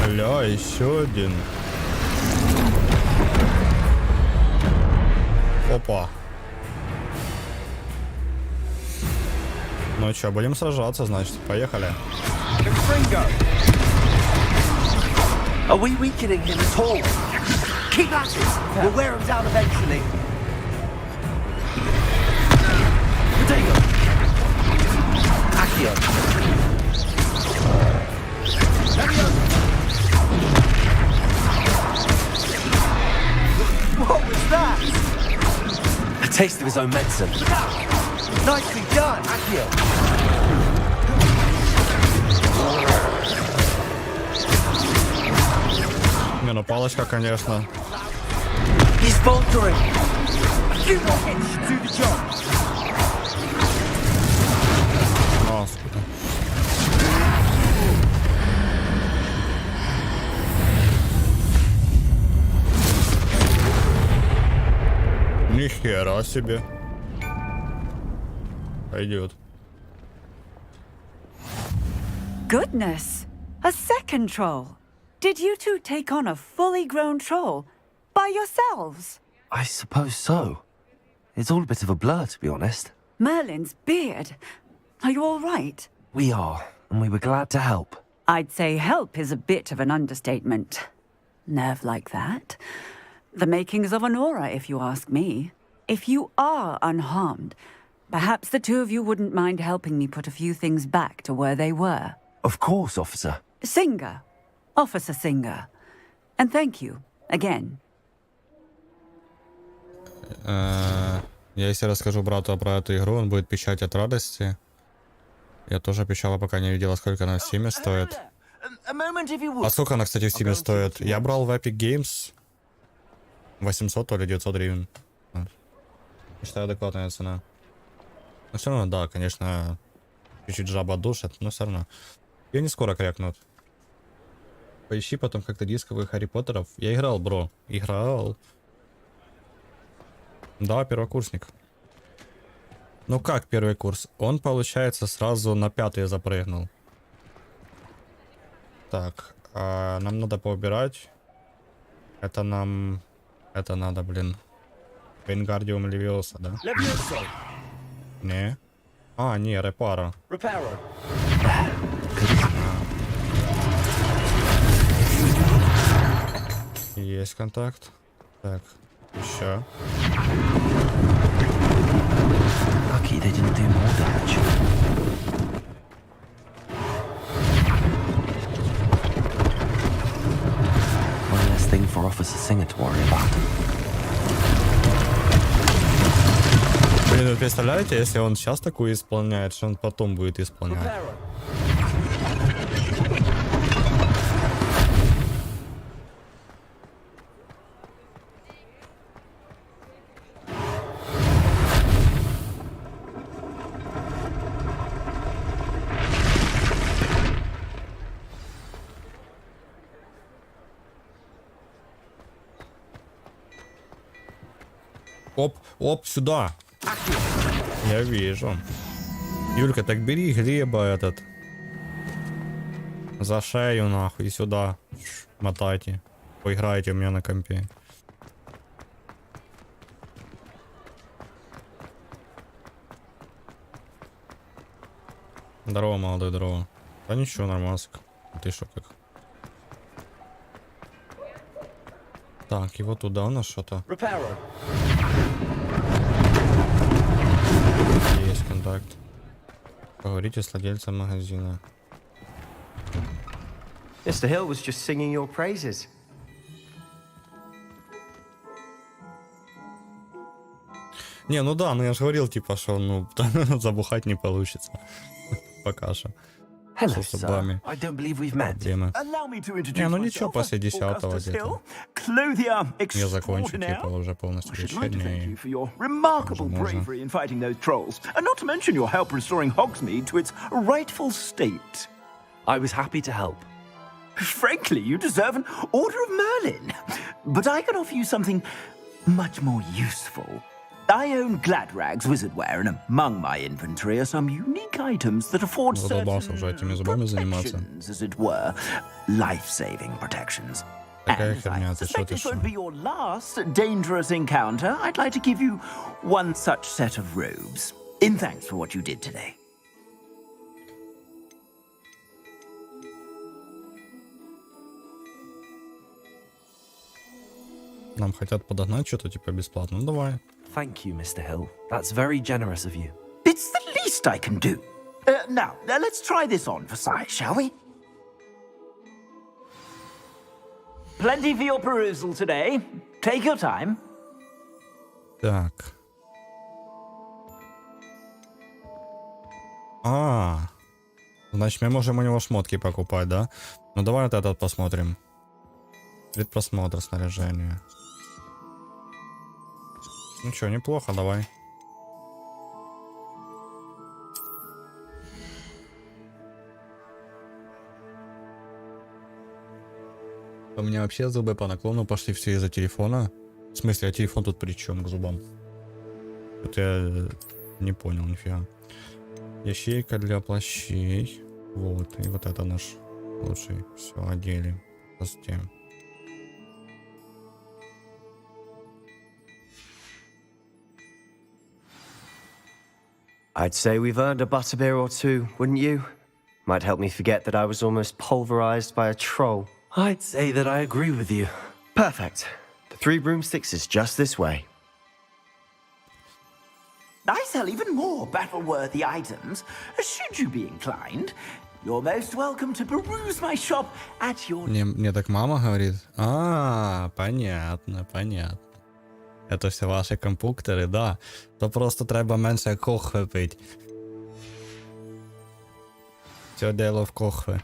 Бля, еще один. Опа. Ну чё, будем сражаться, значит. Поехали. Are we weakening him at all? Keep at it! We'll wear him down eventually. Potato! Accio! What was that? A taste of his own medicine. Nicely done, Accio! Не, ну палочка, конечно. He's faltering. A few more hits should do the job. Господи. Нихера себе. Пойдет. Goodness! A second troll! Did you two take on a fully grown troll? By yourselves? I suppose so. It's all a bit of a blur, to be honest. Merlin's beard. Are you all right? We are, and we were glad to help. I'd say help is a bit of an understatement. Nerve like that. The makings of an aura, if you ask me. If you are unharmed, perhaps the two of you wouldn't mind helping me put a few things back to where they were. Of course, officer. Singer. Officer Singer. And thank you, again. Я если расскажу брату про эту игру, он будет пищать от радости. Я тоже пищала, пока не видела, сколько она в Steam стоит. А сколько она, кстати, в Steam стоит? Я брал в Epic Games 800 или 900 гривен. Считаю, адекватная цена. Но все равно, да, конечно, чуть-чуть жаба душит, но все равно. Ее не скоро крякнут. Поищи потом как-то дисковых Харри Поттеров. Я играл, бро. Играл. Да, первокурсник. Ну как первый курс? Он, получается, сразу на 5-й запрыгнул. Так, нам надо поубирать. Это нам... Это надо, блин. Вингардиум Левиоса, да? Не. А, не, Репара. Есть контакт. Так, еще. Lucky they didn't do more damage. One less thing for Officer Singer to worry about. Блин, вы представляете, если он сейчас такую исполняет, что он потом будет исполнять? Оп, оп, сюда. Я вижу. Юлька, так бери Глеба этот. За шею нахуй и сюда. Мотайте. Поиграйте у меня на компе. Здорово, молодой, здорово. Да ничего, нормаск. Ты шо как? Так, его туда у нас что-то. Есть контакт. Поговорите с владельцем магазина. Mr. Hill was just singing your praises. Не, ну да, ну я же говорил, типа, что, ну, забухать не получится. Пока что. Hello, С sir. зубами. I don't believe we've met. Проблемы. Allow me to introduce Не, ну ничего, myself. после 10-го Augustus где-то. Hill, clothier Я закончу, extraordinaire. типа, уже полностью I should like to thank лечение. you for your remarkable Можно. bravery in fighting those trolls, and not to mention your help restoring Hogsmeade to its rightful state. I was happy to help. Frankly, you deserve an Order of Merlin. But I can offer you something much more useful. I own Gladrag's wizardware, and among my inventory are some unique items that afford Ну, certain задолбался уже этими зубами заниматься. protections, as it were, life-saving protections. Такая And херня, I ты что, suspect ты this что? won't be your last dangerous encounter. I'd like to give you one such set of robes, in thanks for what you did today. Нам хотят подогнать что-то, типа, бесплатно. Ну, давай. Thank you, Mr. Hill. That's very generous of you. It's the least I can do. Now, let's try this on for size, shall we? Plenty for your perusal today. Take your time. Так. Значит, мы можем у него шмотки покупать, да? Ну, давай вот этот посмотрим. Предпросмотр снаряжения. Ну что, неплохо, давай. У меня вообще зубы по наклону пошли все из-за телефона. В смысле, а телефон тут при чем к зубам? Это я не понял нифига. Ящейка для плащей. Вот, и вот это наш лучший. Все, одели. Постем. I'd say we've earned a butterbeer or two, wouldn't you? Might help me forget that I was almost pulverized by a troll. I'd say that I agree with you. Perfect. The 3 broomsticks is just this way. I sell even more battle-worthy items. Should you be inclined, you're most welcome to peruse my shop at your... Мне так мама говорит. Понятно, понятно. Это все ваші компуктери, да. То просто треба менше кохви пить. Все дело в кохве.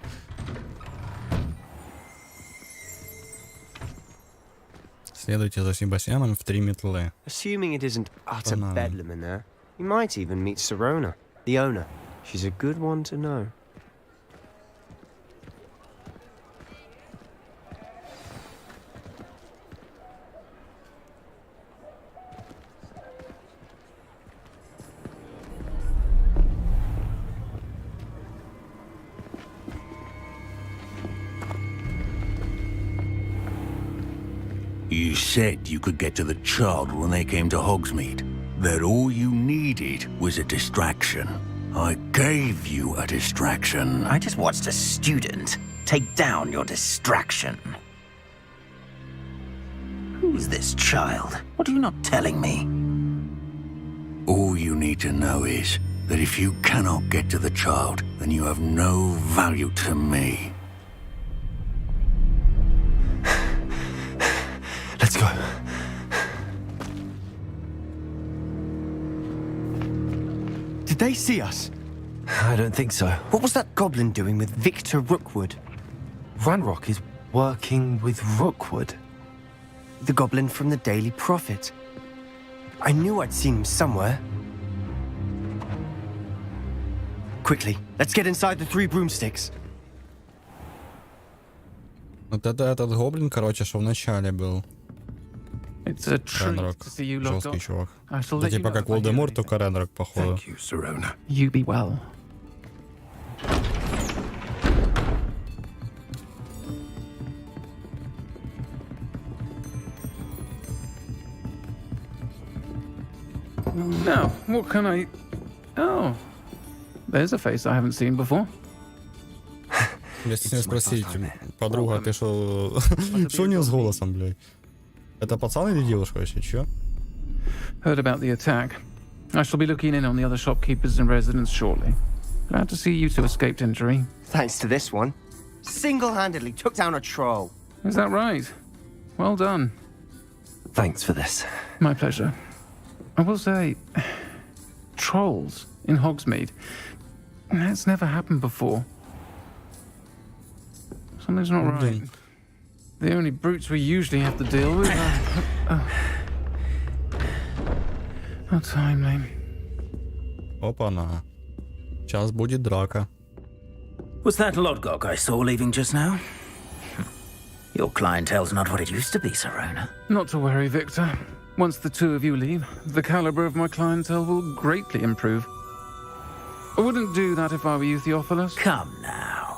Следуйте за Себастьяном в 3 метлы. Assuming it isn't utter Banana. bedlam in there, you might even meet Sirona, the owner. She's a good one to know. You said you could get to the child when they came to Hogsmeade. That all you needed was a distraction. I gave you a distraction. I just watched a student take down your distraction. Who's this child? What are you not telling me? All you need to know is that if you cannot get to the child, then you have no value to me. Let's go. Did they see us? I don't think so. What was that goblin doing with Victor Rookwood? Ranrock is working with Rookwood. The goblin from the Daily Prophet. I knew I'd seen him somewhere. Quickly, let's get inside the 3 broomsticks. Вот это этот гоблин, короче, что в начале был. It's a treat Ренрок. to see you locked Жесткий up. чувак. I shall Да let you типа know как if I hear Волдеморт, anything. только Ренрок, походу. Thank you, Sirona. You be well. Now, what can I... Oh, there's a face I haven't seen before. Если с ней спросить, подруга, ты что... Что у нее с голосом, блядь? Это пацан или девушка вообще, чё? Heard about the attack. I shall be looking in on the other shopkeepers and residents shortly. Glad to see you two escaped injury. Thanks to this one. Single-handedly took down a troll. Is that right? Well done. Thanks for this. My pleasure. I will say, trolls in Hogsmeade. That's never happened before. Something's not right. The only brutes we usually have to deal with are... How timely. Опа-на. Сейчас будет драка. Was that Lodgok I saw leaving just now? Your clientele's not what it used to be, Serona. Not to worry, Victor. Once the two of you leave, the caliber of my clientele will greatly improve. I wouldn't do that if I were you, Theophilus. Come now.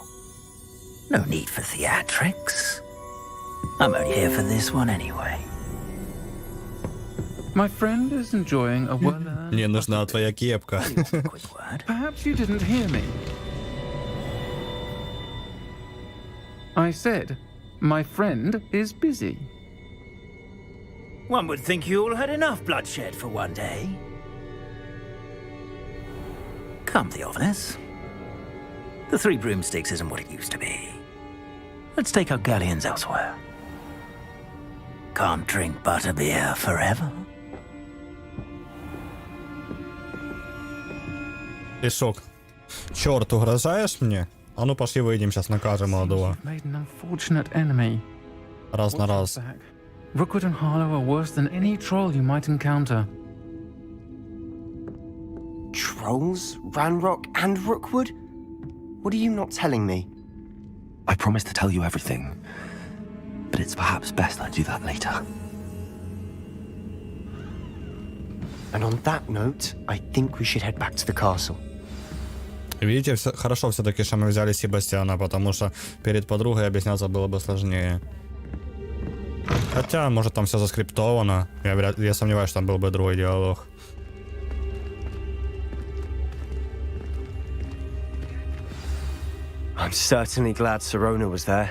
No need for theatrics. I'm only here for this one anyway. My friend is enjoying a well-earned... Мне нужна твоя кепка. Quick word. Perhaps you didn't hear me. I said, my friend is busy. One would think you all had enough bloodshed for one day. Come, Theophilus. The Three Broomsticks isn't what it used to be. Let's take our galleons elsewhere. Can't drink butterbeer forever. Ты шок. Черт, угрожаешь мне? А ну пошли выйдем, сейчас накажем молодого. You've made an unfortunate enemy. Раз на раз. Back. Rookwood and Harlow are worse than any troll you might encounter. Trolls, Ranrock, and Rookwood? What are you not telling me? I promised to tell you everything, but it's perhaps best I do that later. And on that note, I think we should head back to the castle. Видите, хорошо все-таки, что мы взяли Себастьяна, потому что перед подругой объясняться было бы сложнее. Хотя, может, там все заскриптовано. Я сомневаюсь, что там был бы другой диалог. I'm certainly glad Serona was there.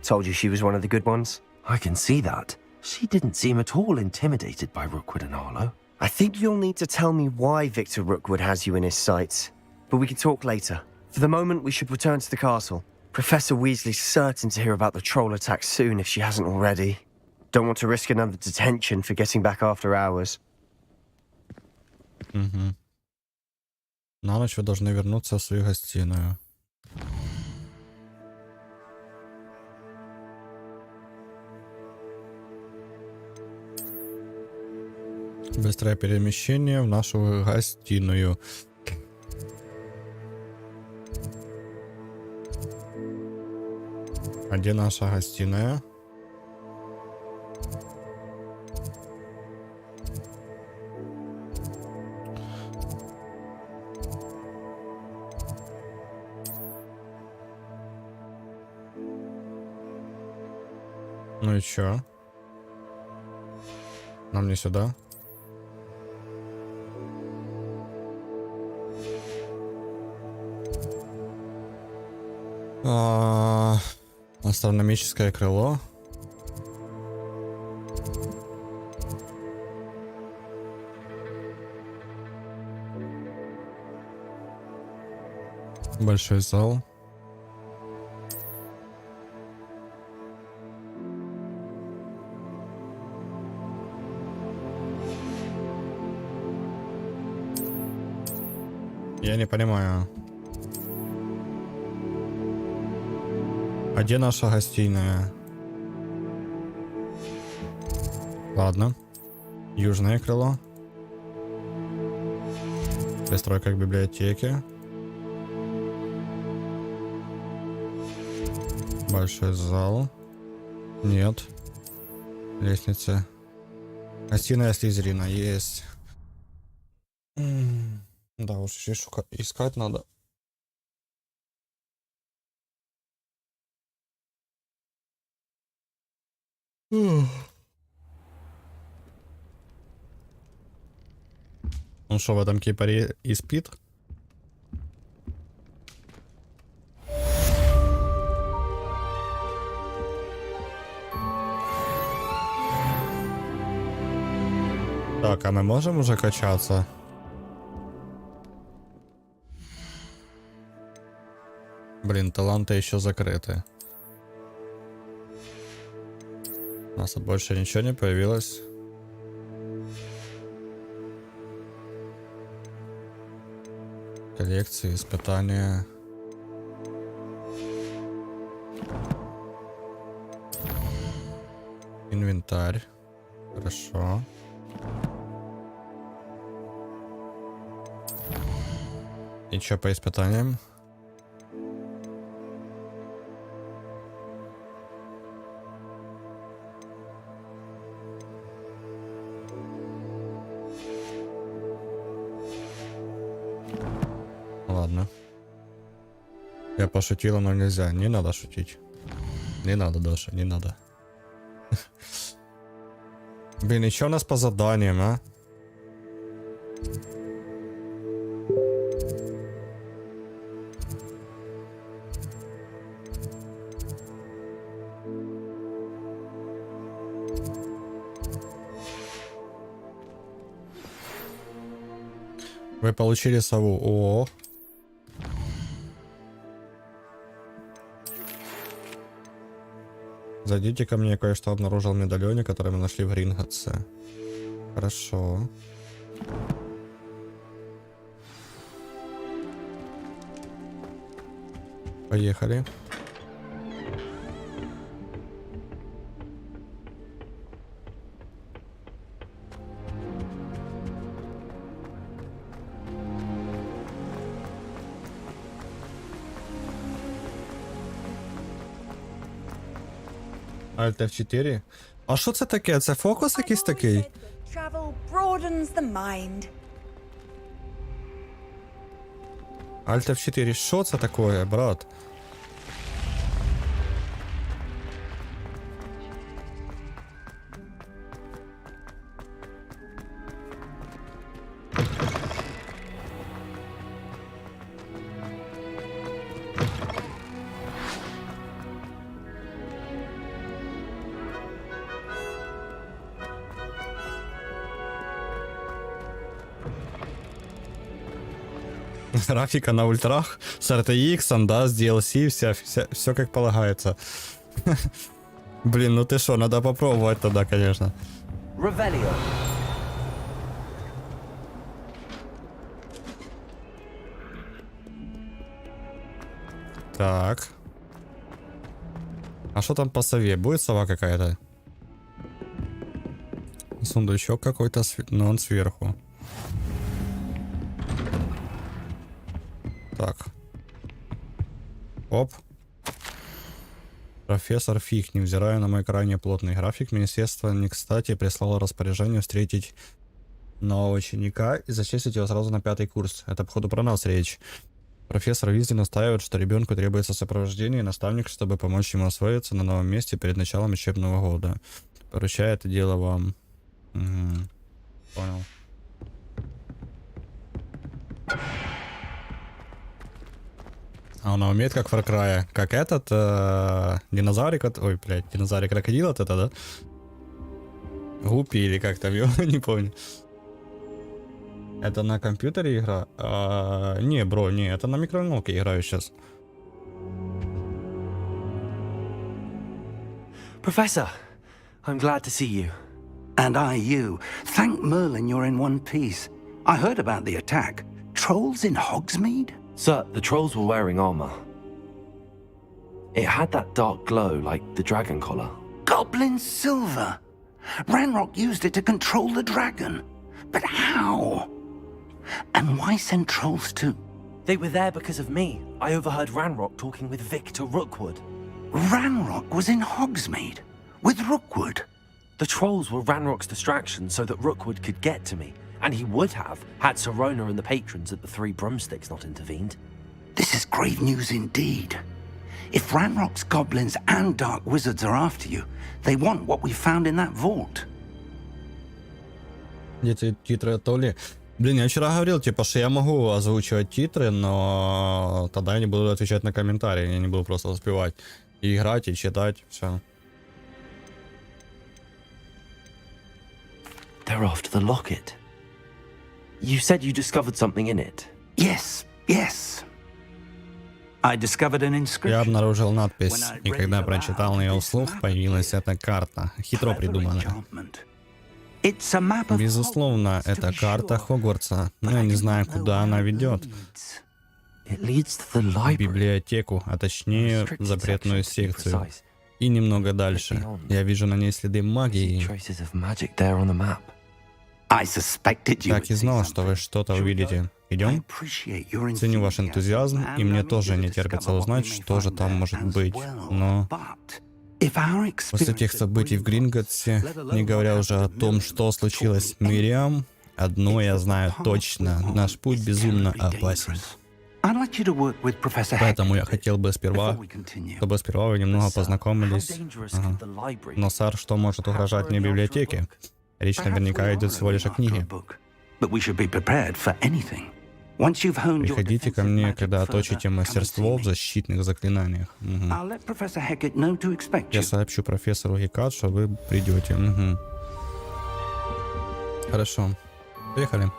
Told you she was one of the good ones. I can see that. She didn't seem at all intimidated by Rookwood and Harlow. I think you'll need to tell me why Victor Rookwood has you in his sights. But we can talk later. For the moment, we should return to the castle. Professor Weasley's certain to hear about the troll attack soon if she hasn't already. Don't want to risk another detention for getting back after hours. Угу. На ночь вы должны вернуться в свою гостиную. Быстрое перемещение в нашу гостиную. А где наша гостиная? Ну и чё? Нам не сюда? Астрономическое крыло. Большой зал. Я не понимаю. А где наша гостиная? Ладно. Южное крыло. Пристройка к библиотеке. Большой зал. Нет. Лестница. Гостиная Слизерина есть. Да, уж еще искать надо. Он что, в этом кипаре и спит? Так, а мы можем уже качаться? Блин, таланты еще закрыты. У нас тут больше ничего не появилось. Коллекции, испытания. Инвентарь. Хорошо. И что по испытаниям? Ладно. Я пошутила, но нельзя. Не надо шутить. Не надо, Даша, не надо. Блин, и что у нас по заданиям, а? Вы получили сову. О. Зайдите ко мне, я кое-что обнаружил в медальоне, который мы нашли в Ринготсе. Хорошо. Поехали. Alt F4. А що це таке? Це фокус якийсь такий? Travel broadens the mind. Alt F4. Що це таке, брат? Графика на ультрах с RTX, да, с DLC, все как полагается. Блин, ну ты шо, надо попробовать тогда, конечно. Revelio. Так. А что там по сове? Будет сова какая-то? Сундучок какой-то, но он сверху. Так. Оп. Профессор Фиг, невзирая на мой крайне плотный график, министерство не кстати прислало распоряжение встретить нового ученика и зачислить его сразу на 5-й курс. Это, походу, про нас речь. Профессор Уизли настаивает, что ребенку требуется сопровождение и наставник, чтобы помочь ему освоиться на новом месте перед началом учебного года. Поручаю это дело вам. Угу. Понял. А она умеет как Far Cry, как этот динозаврик, ой, блядь, динозаврик крокодил вот это, да? Гуппи или как там его, не помню. Это на компьютере игра? Не, бро, не, это на микроволновке играю сейчас. Professor, I'm glad to see you. And I you. Thank Merlin you're in one piece. I heard about the attack. Trolls in Hogsmeade? Sir, the trolls were wearing armor. It had that dark glow like the dragon collar. Goblin silver. Ranrock used it to control the dragon. But how? And why send trolls too? They were there because of me. I overheard Ranrock talking with Victor Rookwood. Ranrock was in Hogsmeade with Rookwood. The trolls were Ranrock's distraction so that Rookwood could get to me. And he would have, had Sirona and the patrons at the Three Broomsticks not intervened. This is grave news indeed. If Ranrock's goblins and dark wizards are after you, they want what we found in that vault. Эти титры то ли... Блин, я вчера говорил, типа, что я могу озвучивать титры, но тогда я не буду отвечать на комментарии, я не буду просто успевать и играть, и читать, все. They're after the locket. You said you discovered something in it. Yes, yes. I discovered an Я inscription. обнаружил надпись, и когда прочитал ее вслух, появилась эта карта. Хитро придуманная. It's a map of Безусловно, это карта Хогвартса, но я не знаю, куда она ведет. It leads to the В library. библиотеку, а точнее в запретную секцию. И немного дальше. Я вижу на ней следы магии. Traces of magic there on the map. I suspected you. Так и знал, что вы что-то увидите. Идем? Ценю ваш энтузиазм, и мне тоже не терпится узнать, что же там может быть. Но после тех событий в Гринготтсе, не говоря уже о том, что случилось с Мириам, одно я знаю точно. Наш путь безумно опасен. Поэтому я хотел бы сперва, чтобы сперва вы немного познакомились. Но, сэр, что может угрожать мне в библиотеке? Речь наверняка идет всего лишь о книге. Приходите ко мне, когда оточите мастерство в защитных заклинаниях. Я сообщу профессору Гекат, что вы придете. Хорошо. Поехали.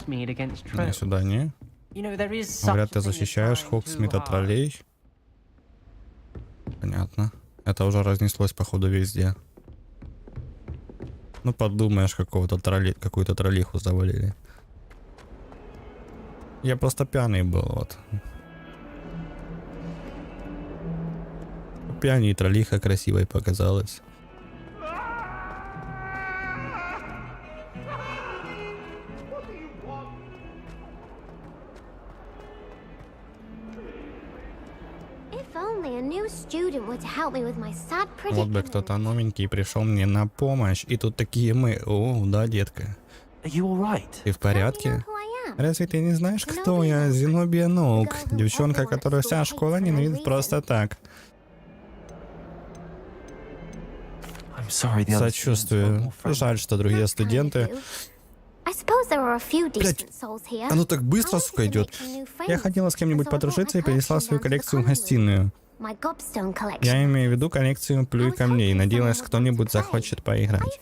Не сюда, не. Говорят, ты защищаешь Хогсмит от троллей? Понятно. Это уже разнеслось, походу, везде. Ну, подумаешь, какую-то троллиху завалили. Я просто пьяный был, вот. Пьяный, троллиха красивой показалась. Вот бы кто-то новенький пришел мне на помощь, и тут такие мы. О, да, детка. Ты в порядке? Разве ты не знаешь, кто я? Зенобия Ноук, девчонка, которую вся школа ненавидит просто так. Сочувствую. Жаль, что другие студенты... Блять, оно так быстро, сука, идет. Я хотела с кем-нибудь подружиться и принесла свою коллекцию в гостиную. Я имею в виду коллекцию плюй камней. Надеялась, кто-нибудь захочет поиграть.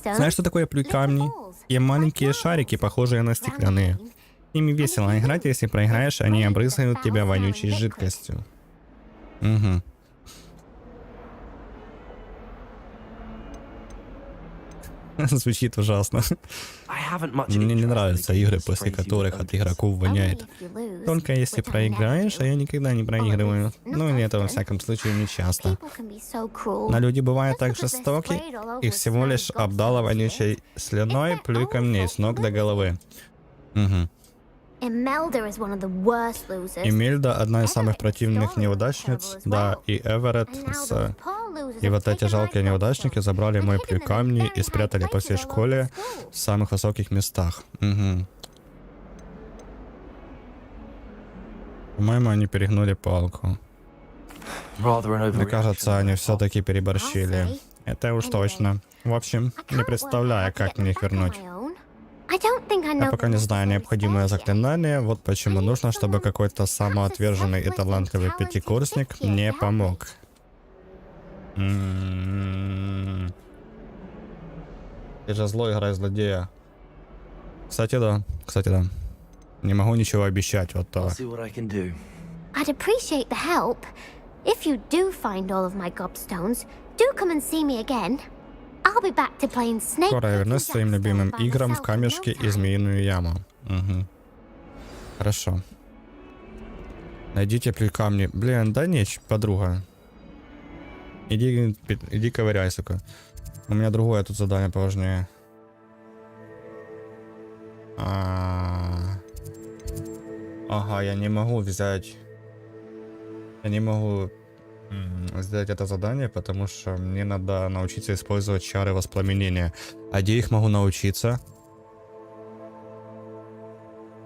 Знаешь, что такое плюй камни? И маленькие шарики, похожие на стеклянные. Ими весело играть, если проиграешь, они обрызгают тебя вонючей жидкостью. Угу. Звучит ужасно. Мне не нравятся игры, после которых от игроков воняет. Только если проиграешь, а я никогда не проигрываю. Ну или это во всяком случае не часто. Но люди бывают так жестоки, их всего лишь обдало вонючей слюной, плюй камней с ног до головы. Угу. Эмельда одна из самых противных неудачниц, да, и Эверетт И вот эти жалкие неудачники забрали мой плюй камни и спрятали по всей школе в самых высоких местах. Угу. По-моему, они перегнули палку. Мне кажется, они все-таки переборщили. Это уж точно. В общем, не представляю, как мне их вернуть. Я пока не знаю необходимое заклинание, вот почему нужно, чтобы какой-то самоотверженный и талантливый пятикурсник мне помог. Ты же злой, играй злодея. Кстати, да. Не могу ничего обещать, вот то. I'd appreciate the help. If you do find all of my gobstones, do come and see me again. I'll be back to playing Snake. Скоро я вернусь к своим любимым играм в камешке и змеиную яму. Угу. Хорошо. Найдите плюй камни. Блин, да нет, подруга. Иди ковыряй, сука. У меня другое тут задание поважнее. Ага, я не могу взять... Я не могу сделать это задание, потому что мне надо научиться использовать чары воспламенения. А где их могу научиться?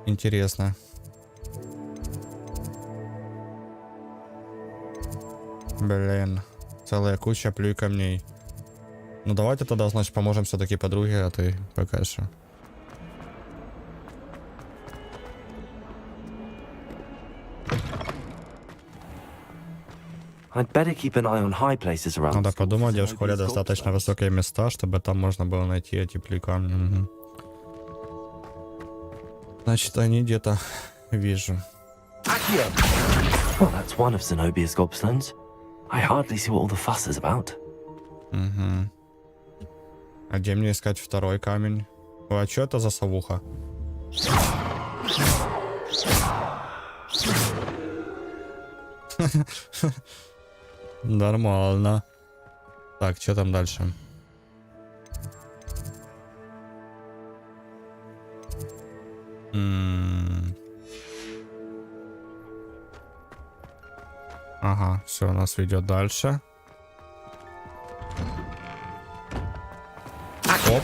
Интересно. Блин. Целая куча плюй камней. Ну давайте тогда, значит, поможем все-таки подруге, а ты пока что. I'd better keep an eye on high places around. Надо подумать, где в школе достаточно высокие места, чтобы там можно было найти эти камни. Угу. Значит, они где-то вижу. Well, that's one of Zenobia's gobstones. I hardly see what all the fuss is about. Угу. А где мне искать второй камень? Ой, а что это за совуха? Нормально. Так, что там дальше? Ага, все, у нас ведет дальше. Оп.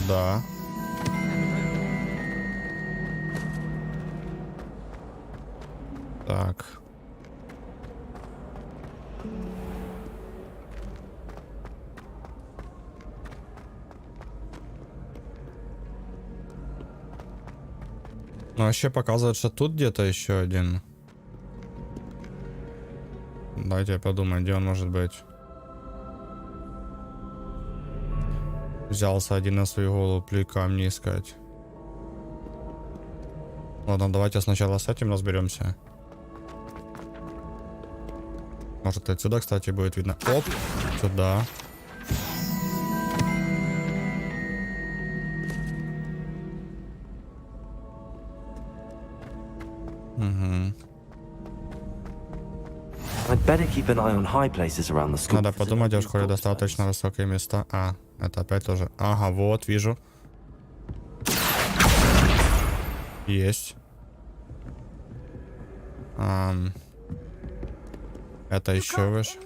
Да. Так. Ну, вообще показывает, что тут где-то еще один. Давайте я подумаю, где он может быть. Взялся один на свою голову, плюй камни искать. Ладно, давайте сначала с этим разберемся. Может, отсюда, кстати, будет видно. Оп, сюда. Угу. Надо подумать, где в школе достаточно высокие места. А, это опять тоже. Ага, вот, вижу. Есть. Это еще выше.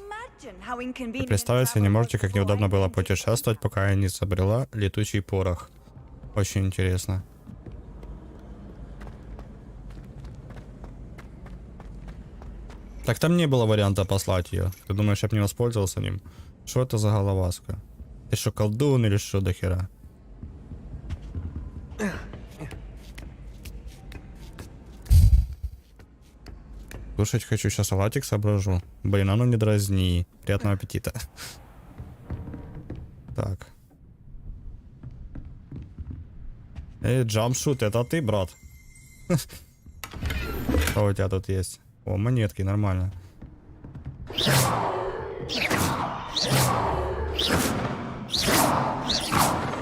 Вы представить себе не можете, как неудобно было путешествовать, пока я не изобрела летучий порох. Очень интересно. Так там не было варианта послать ее. Ты думаешь, я бы не воспользовался ним? Что это за головаска? Ты что, колдун или что до хера? Кушать хочу, сейчас салатик соображу. Блин, а ну не дразни. Приятного аппетита. Так. Эй, джампшут, это ты, брат? Что у тебя тут есть? О, монетки, нормально.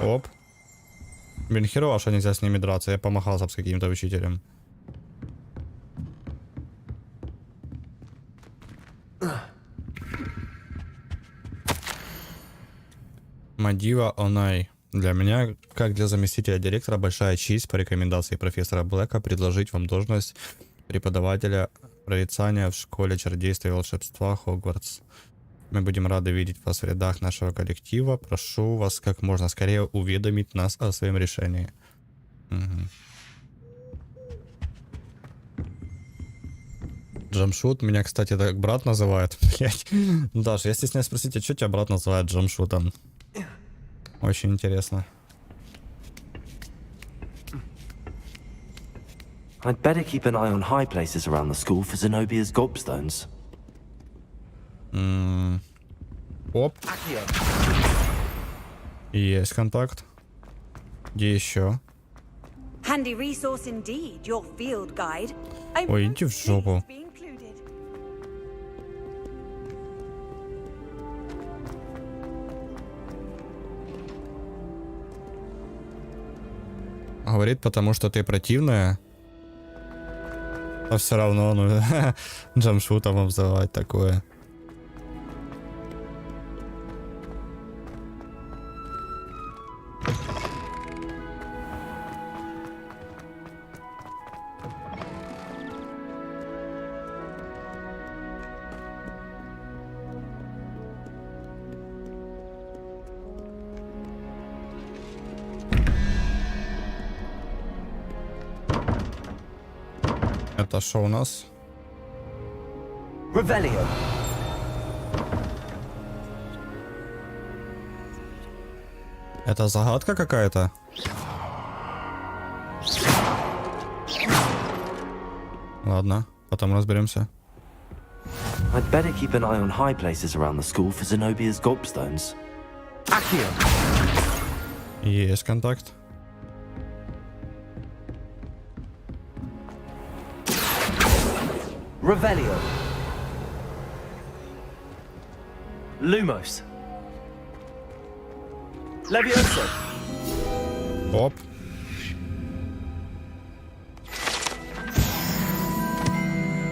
Оп. Блин, херово, что нельзя с ними драться. Я помахался с каким-то учителем. Мадива Онай. Для меня, как для заместителя директора, большая честь по рекомендации профессора Блэка предложить вам должность преподавателя прорицания в школе чародейства и волшебства Хогвартс. Мы будем рады видеть вас в рядах нашего коллектива. Прошу вас как можно скорее уведомить нас о своем решении. Угу. Джамшут, меня, кстати, так брат называет. Даш, я стесняюсь спросить, а что тебя брат называет Джамшутом? Очень интересно. I'd better keep an eye on high places around the school for Zenobia's gobstones. Оп. Есть контакт. Где еще? Handy resource indeed, your field guide. Ой, иди в жопу. Говорит, потому что ты противная. А все равно, ну, джамшутом обзывать такое. Это что у нас? Revelio. Это загадка какая-то? Ладно, потом разберемся. I'd better keep an eye on high places around the school for Zenobia's gobstones. Accio. Есть контакт. Revelio. Lumos. Levioso. Оп.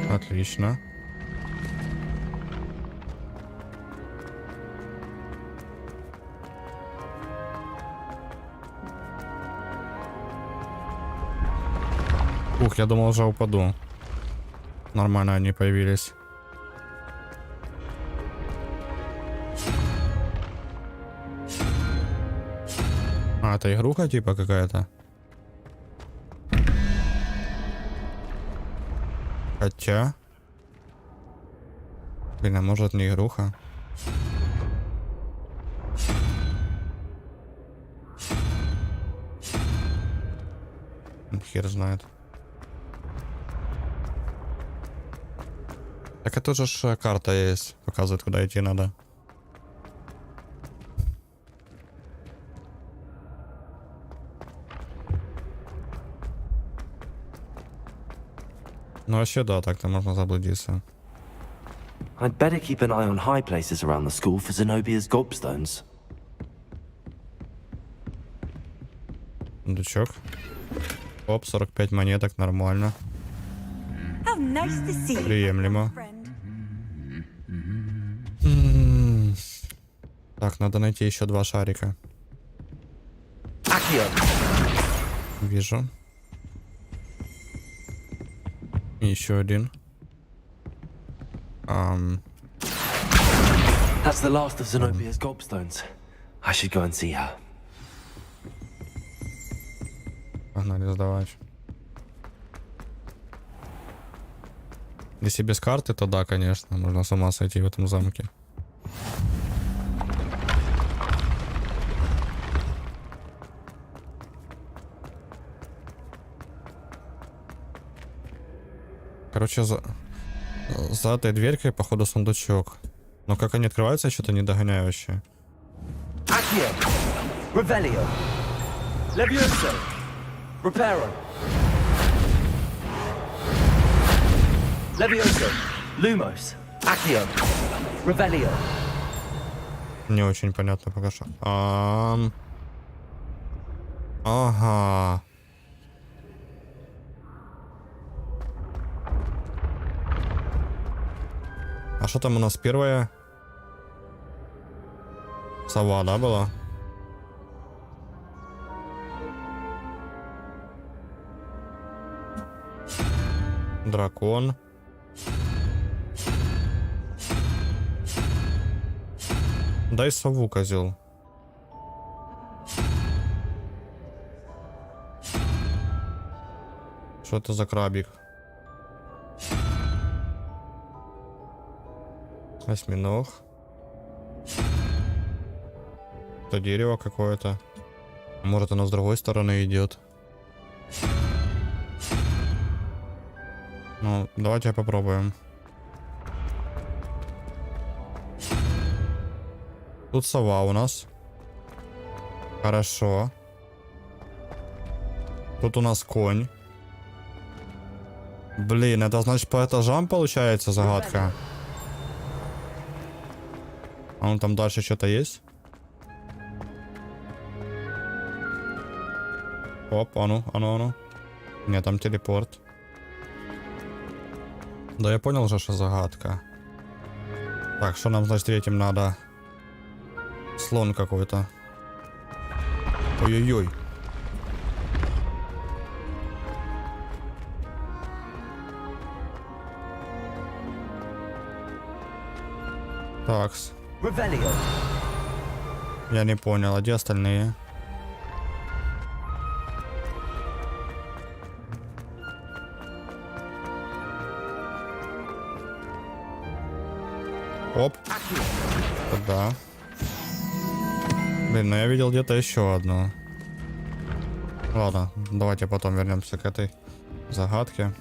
Отлично. Ух, я думал, уже упаду. Нормально они появились. А, это игруха типа какая-то? Хотя... Блин, а может не игруха? Хер знает. Так это же ж карта есть. Показывает, куда идти надо. Ну вообще да, так-то можно заблудиться. I'd better keep an eye on high places around the school for Zenobia's gobstones. Сундучок. Оп, 45 монеток, нормально. How nice to see you, Приемлемо. friend. Так, надо найти еще 2 шарика. Accio. Вижу. И еще один. That's the last of Zenobia's gobstones. I should go and see her. Погнали сдавать. Если без карты, то да, конечно. Можно с ума сойти в этом замке. Короче, за этой дверькой, походу, сундучок. Но как они открываются, я что-то не догоняю вообще. Accio. Revelio. Levioso. Reparo. Levioso. Lumos. Accio. Revelio. Не очень понятно пока что. Ага. А что там у нас первая? Сова, да, была? Дракон. Дай сову, козел. Что это за крабик? Осьминог. Это дерево какое-то. Может, оно с другой стороны идет. Ну, давайте попробуем. Тут сова у нас. Хорошо. Тут у нас конь. Блин, это значит по этажам получается загадка. А ну там дальше что-то есть? Оп, а ну. Нет, там телепорт. Да я понял уже, что загадка. Так, что нам, значит, третьим надо? Слон какой-то. Ой-ой-ой. Такс. Я не понял, а где остальные? Оп. Да. Блин, ну я видел где-то еще одну. Ладно, давайте потом вернемся к этой загадке.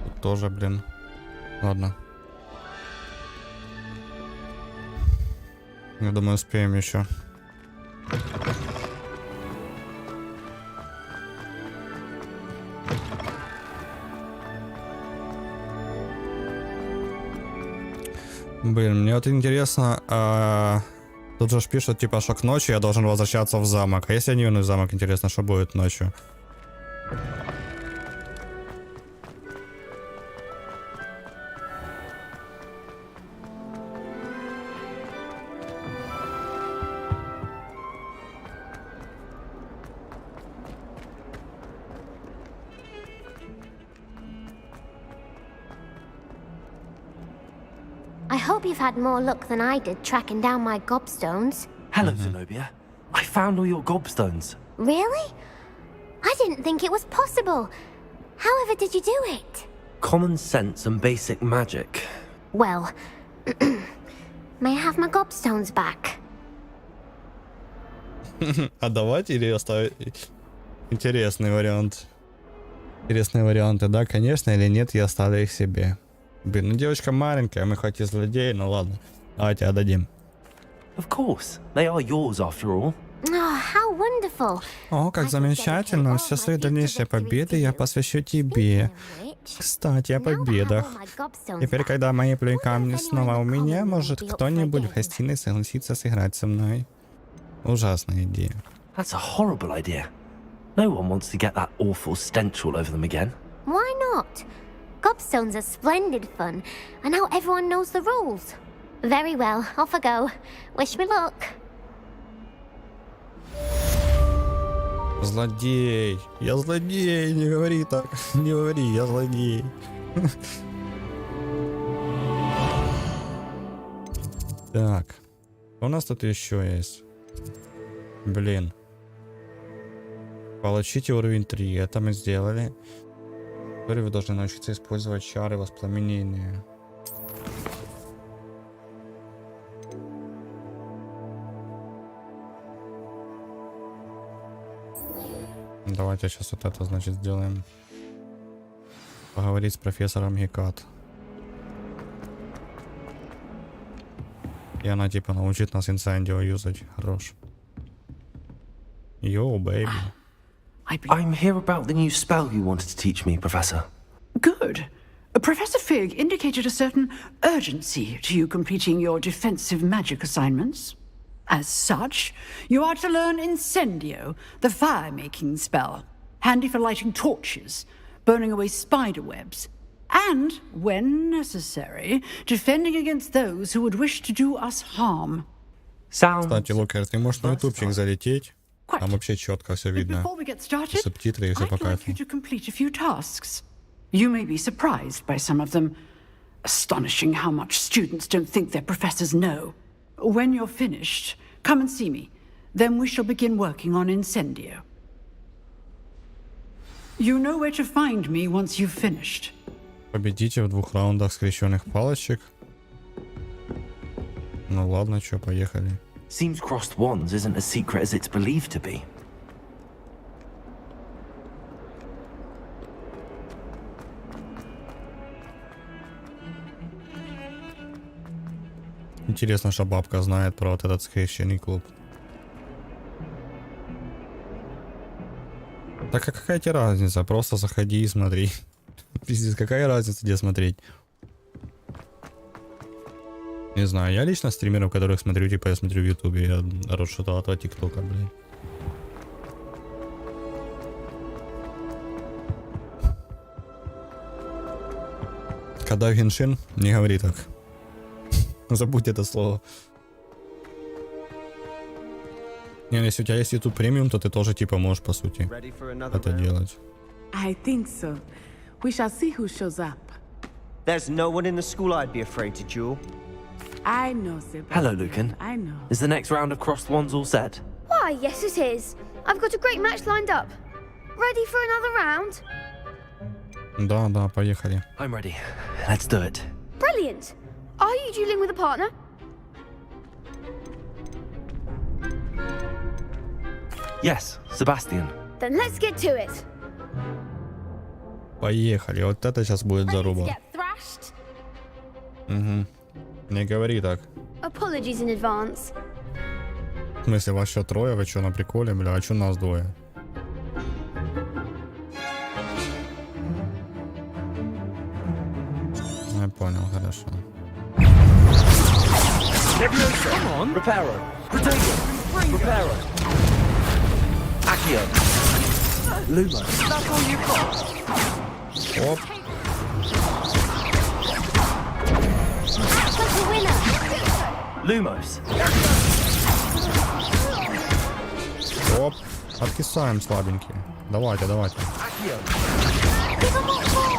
Тут тоже, блин. Ладно. Я думаю, успеем еще. Блин, мне вот интересно, тут же пишут, типа, что к ночи я должен возвращаться в замок. А если я не вернусь в замок, интересно, что будет ночью? I hope you've had more luck than I did tracking down my gobstones. Hello, Zenobia. I found all your gobstones. Really? I didn't think it was possible. However did you do it? Common sense and basic magic. Well, may I have my gobstones back? Отдавать или оставить? Интересный вариант. Интересные варианты, да, конечно, или нет, я оставлю их себе. Блин, ну девочка маленькая, мы хоть и злодеи, но ладно. Давайте отдадим. Of course, they are yours after all. Oh, how wonderful. О, как замечательно. Все свои дальнейшие победы я посвящу тебе. Кстати, о победах. Теперь, когда мои плей-камни снова у меня, может кто-нибудь в гостиной согласится сыграть со мной. Ужасная идея. That's a horrible idea. No one wants to get that awful stench all over them again. Why not? Gobstones are splendid fun, and now everyone knows the rules. Very well, off I go. Wish me luck. Злодей. Я злодей, не говори так. Не говори, я злодей. Так. Что у нас тут еще есть? Блин. Получите уровень 3. Это мы сделали. Теперь вы должны научиться использовать чары воспламенения. Давайте сейчас вот это, значит, сделаем. Поговорить с профессором Гекат. И она типа научит нас инсендио юзать. Хорош. Йоу, бэйби. I'm here about the new spell you wanted to teach me, Professor. Good. Professor Fig indicated a certain urgency to you completing your defensive magic assignments. As such, you are to learn Incendio, the fire-making spell, handy for lighting torches, burning away spider webs, and, when necessary, defending against those who would wish to do us harm. Кстати, Лукер, ты можешь на ютубчик залететь? Там вообще четко все видно. Before we get started, Субтитры и все по I'd like кайфу. you to complete a few tasks. You may be surprised by some of them. Astonishing how much students don't think their professors know. When you're finished, come and see me. Then we shall begin working on Incendio. You know where to find me once you've finished. Победите в 2 раундах скрещенных палочек. Ну ладно, чё, поехали. Seems crossed wands isn't as secret as it's believed to be. Интересно, что бабка знает про вот этот скрещенный клуб. Так а какая тебе разница? Просто заходи и смотри. Пиздец, какая разница, где смотреть? Не знаю, я лично стримеров, которых смотрю, типа я смотрю в ютубе, я ору что-то от тиктока, блин. Когда в Геншин, не говори так. Забудь это слово. Не, если у тебя есть YouTube премиум, то ты тоже типа можешь по сути это делать. I think so. We shall see who shows up. There's no one in the school I'd be afraid to duel. I know, Sebastian. Hello, Lucan. I know. Is the next round of crossed wands all set? Why, yes it is. I've got a great match lined up. Ready for another round? Да, поехали. I'm ready. Let's do it. Brilliant! Are you dueling with a partner? Yes, Sebastian. Then let's get to it. Поехали. Вот это сейчас будет Ready to заруба. get thrashed? Угу. Не говори так. Apologies in advance. В смысле, вас еще трое? Вы что, на приколе, бля? А что нас двое? Я понял, хорошо. Come on. Reparo. Protego. Reparo. Accio. Lumo. That's all you've got. Оп. Act like a winner. Lumos. Оп. Откисаем слабенькие. Давайте. Accio. Give 'em what for.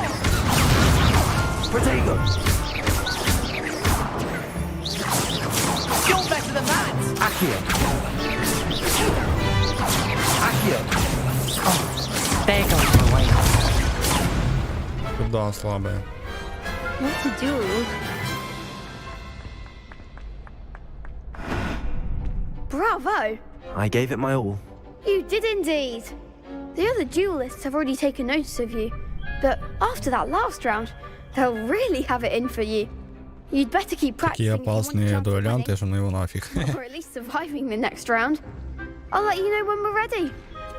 Protego. You're better than that. Accio. Accio. Oh, there goes my way. Куда слабые? What to do? Bravo! I gave it my all. You did indeed. The other duelists have already taken notice of you, but after that last round, they'll really have it in for you. You'd better keep Такие practicing if you want a опасные chance of дуэлянты, что ну его нафиг. winning, or at least surviving the next round. I'll let you know when we're ready.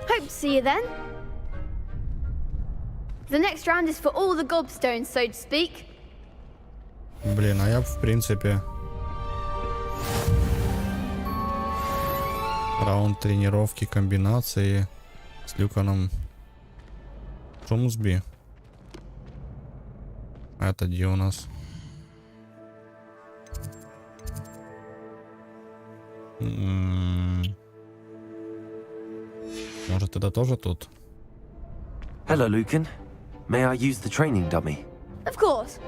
Hope to see you then. The next round is for all the gobstones, so to speak. Блин, а я в принципе... Раунд тренировки, комбинации с Люканом. Шумсби. А это где у нас? Может, это тоже тут? Hello, Lucan. May I use the training dummy? Of course.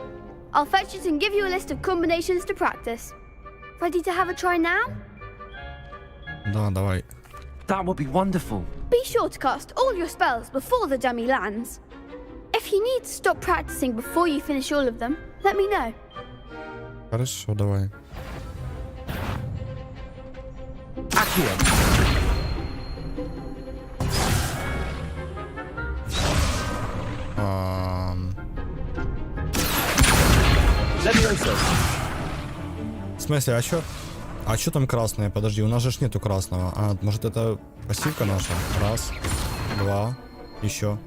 I'll fetch it and give you a list of combinations to practice. Ready to have a try now? Да, давай. That would be wonderful. Be sure to cast all your spells before the dummy lands. If you need to stop practicing before you finish all of them, let me know. Хорошо, давай. Accio. В смысле, а чё? А чё там красное? Подожди, у нас же ж нету красного. А, может это пассивка наша? Раз, два, еще.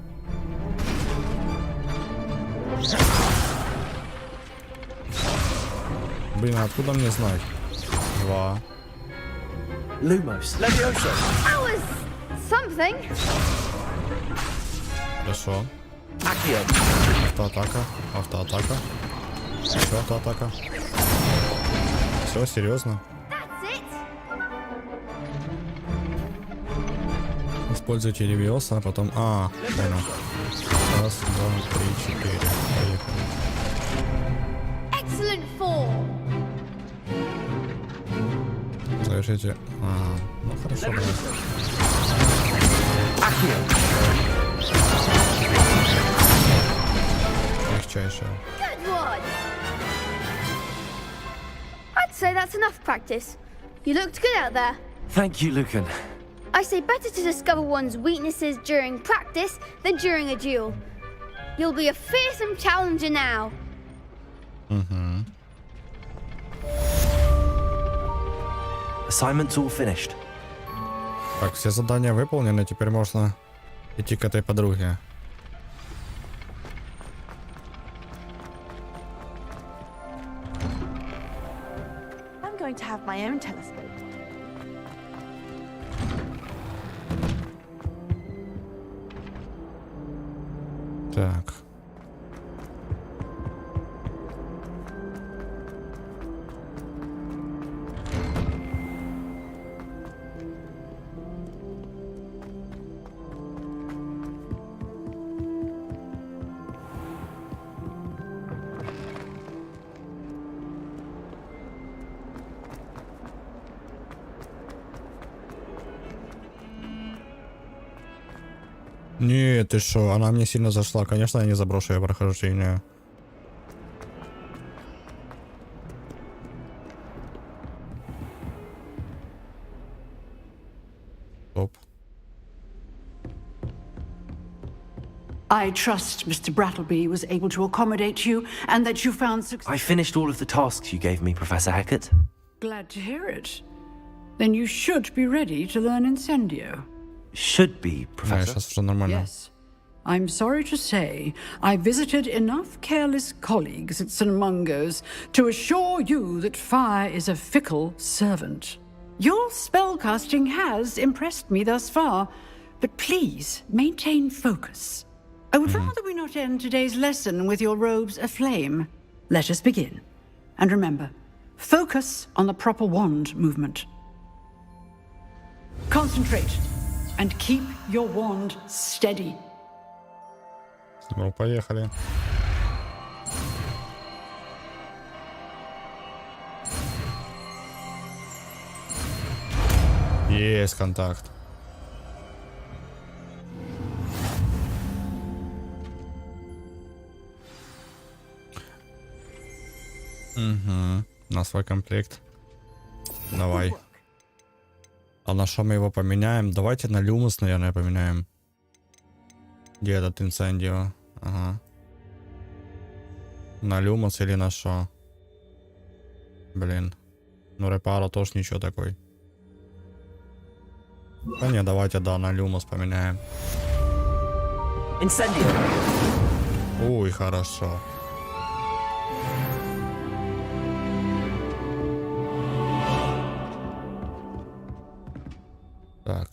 Блин, а откуда мне знать? Два. Lumos. Levioso. That was something. Хорошо. Accio. Автоатака. Автоатака. Еще автоатака. Все, серьезно. That's it. Используйте Левиоса, а потом... А, понял. Раз, два, три, четыре. Поехали. Excellent form. Завершите. А, ну хорошо, давай. Легчайшая. Good one. I'd say that's enough practice. You looked good out there. Thank you, Lucan. I say better to discover one's weaknesses during practice than during a duel. You'll be a fearsome challenger now. Угу. Assignment's all finished. Так, все задания выполнены, теперь можно идти к этой подруге. I'm going to have my own telescope. Так. Не, ты шо, она мне сильно зашла. Конечно, я не заброшу ее прохождение. Стоп. I trust Mr. Brattleby was able to accommodate you and that you found success. I finished all of the tasks you gave me, Professor Hackett. Glad to hear it. Then you should be ready to learn Incendio. Should be, Professor. Сейчас уже нормально. Yes. I'm sorry to say, I visited enough careless colleagues at St. Mungo's to assure you that fire is a fickle servant. Your spellcasting has impressed me thus far, but please maintain focus. I would rather we not end today's lesson with your robes aflame. Let us begin. And remember, focus on the proper wand movement. Concentrate and keep your wand steady. Ну, поехали. Есть контакт. Угу. На свой комплект. Давай. А на что мы его поменяем? Давайте на люмус, наверное, поменяем. Где этот инцендио? Ага. На люмус или на что? Блин. Ну, репаро тоже ничего такой. Да не, давайте, да, на люмус поменяем. Инцендио. Ой, хорошо. Так.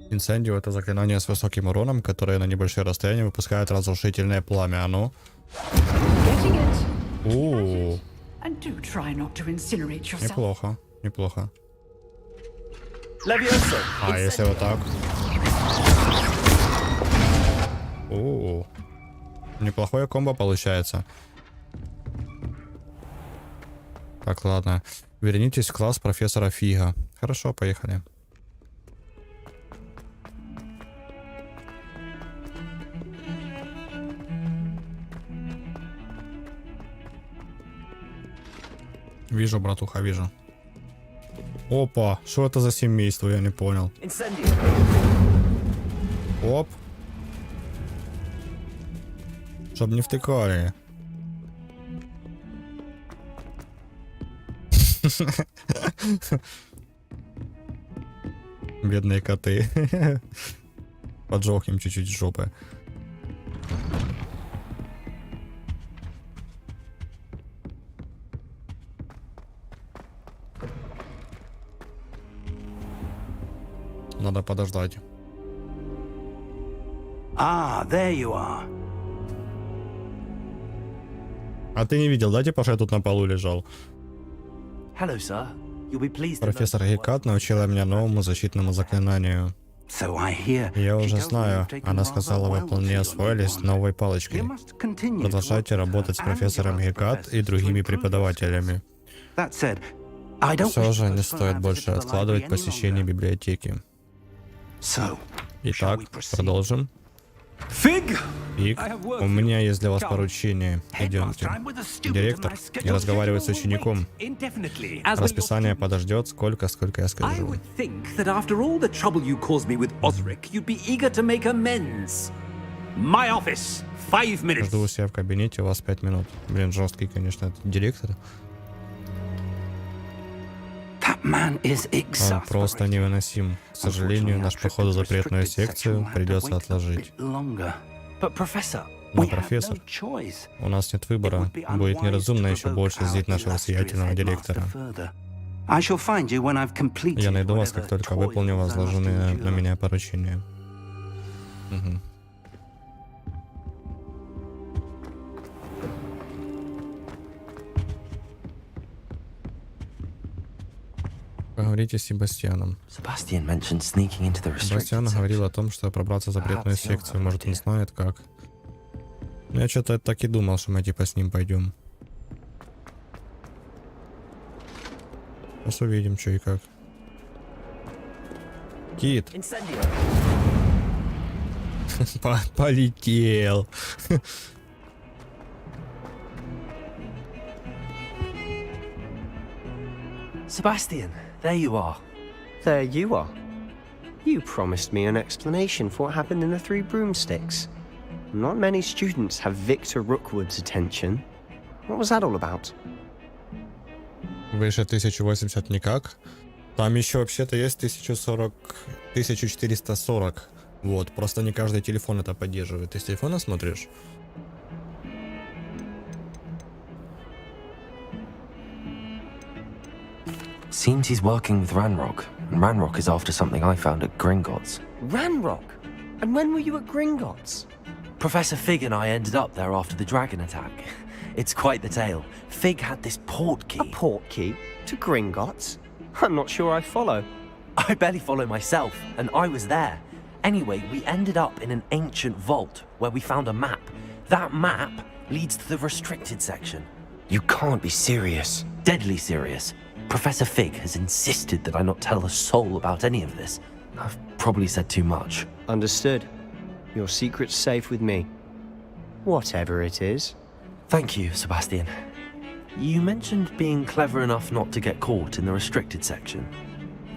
Инцендио — это заклинание с высоким уроном, которое на небольшие расстояния выпускает разрушительное пламя. А ну. О, неплохо, неплохо. А если вот так? О, неплохое комбо получается. Так, ладно. Вернитесь в класс профессора Фига. Хорошо, поехали. Вижу, братуха, вижу. Опа, что это за семейство, я не понял. Оп. Чтоб не втыкали. Бедные коты. Поджег им чуть-чуть жопы. Надо подождать. There you are. А ты не видел, да, типа, что я тут на полу лежал? Hello, sir. You'll be pleased to Профессор Гекат научила меня новому защитному заклинанию. Я уже знаю, она сказала, вы вполне освоились новой палочкой. Продолжайте работать с профессором Гекат и другими преподавателями. Все же не стоит больше откладывать посещение библиотеки. Итак, продолжим. Фиг, у меня есть для вас поручение. Идемте. Директор не разговаривает с учеником. Расписание подождет сколько я скажу. Жду у себя в кабинете, у вас 5 минут. Блин, жесткий, конечно, этот директор. Он просто невыносим. К сожалению, наш поход в запретную секцию придется отложить. Но, профессор, у нас нет выбора. Будет неразумно еще больше злить нашего сиятельного директора. Я найду вас, как только выполню возложенные на меня поручения. Угу. Поговорите с Себастьяном. Себастьян говорил о том, что пробраться в запретную секцию. Может, он знает как. Я что-то так и думал, что мы типа с ним пойдем. Сейчас увидим, что и как. Кит. Полетел. Sebastian, there you are. There you are. You promised me an explanation for what happened in the Three Broomsticks. Not many students have Victor Rookwood's attention. What was that all about? Выше 1080 никак. Там еще вообще-то есть 1440. Вот, просто не каждый телефон это поддерживает. Ты с телефона смотришь? Seems he's working with Ranrock, and Ranrock is after something I found at Gringotts. Ranrock? And when were you at Gringotts? Professor Fig and I ended up there after the dragon attack. It's quite the tale. Fig had this port key. A port key? To Gringotts? I'm not sure I follow. I barely follow myself, and I was there. Anyway, we ended up in an ancient vault where we found a map. That map leads to the restricted section. You can't be serious. Deadly serious. Professor Fig has insisted that I not tell a soul about any of this. I've probably said too much. Understood. Your secret's safe with me. Whatever it is. Thank you, Sebastian. You mentioned being clever enough not to get caught in the restricted section.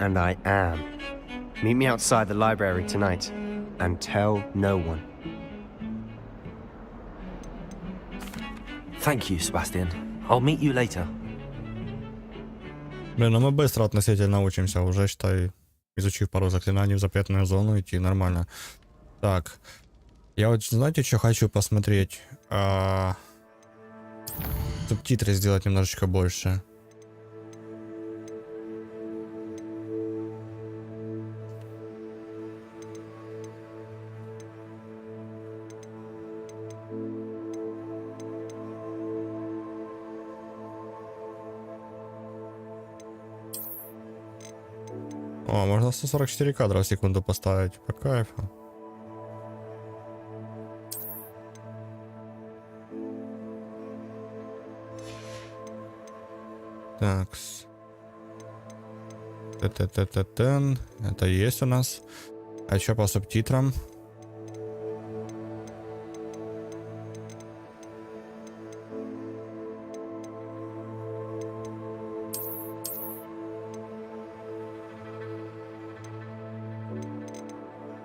And I am. Meet me outside the library tonight. And tell no one. Thank you, Sebastian. I'll meet you later. Блин, ну мы быстро относительно учимся. Уже, считай, изучив пару заклинаний в запретную зону, идти нормально. Так. Я вот, знаете, что хочу посмотреть? Субтитры сделать немножечко больше. О, можно 144 кадра в секунду поставить. По кайфу. Такс. Это есть у нас. А еще по субтитрам.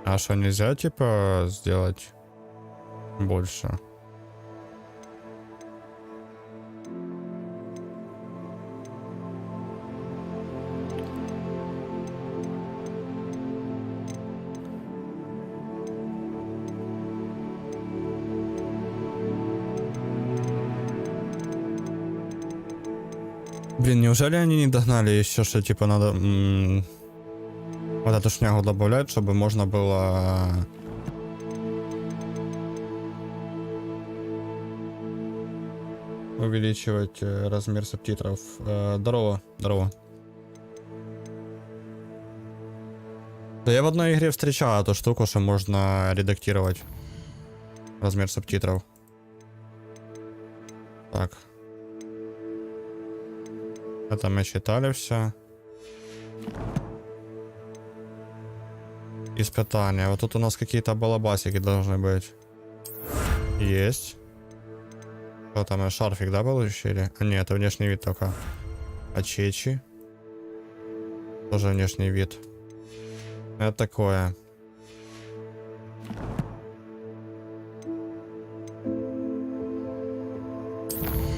А что, нельзя, типа, сделать больше? Блин, неужели они не догнали еще, что типа надо вот эту шнягу добавлять, чтобы можно было увеличивать размер субтитров. Здорово, здорово. Да я в одной игре встречал эту штуку, что можно редактировать размер субтитров. Так. Это мы читали все. Испытания. Вот тут у нас какие-то балабасики должны быть. Есть. Что там, шарфик, да, получили? А нет, это внешний вид только. А чечи? Тоже внешний вид. Это такое.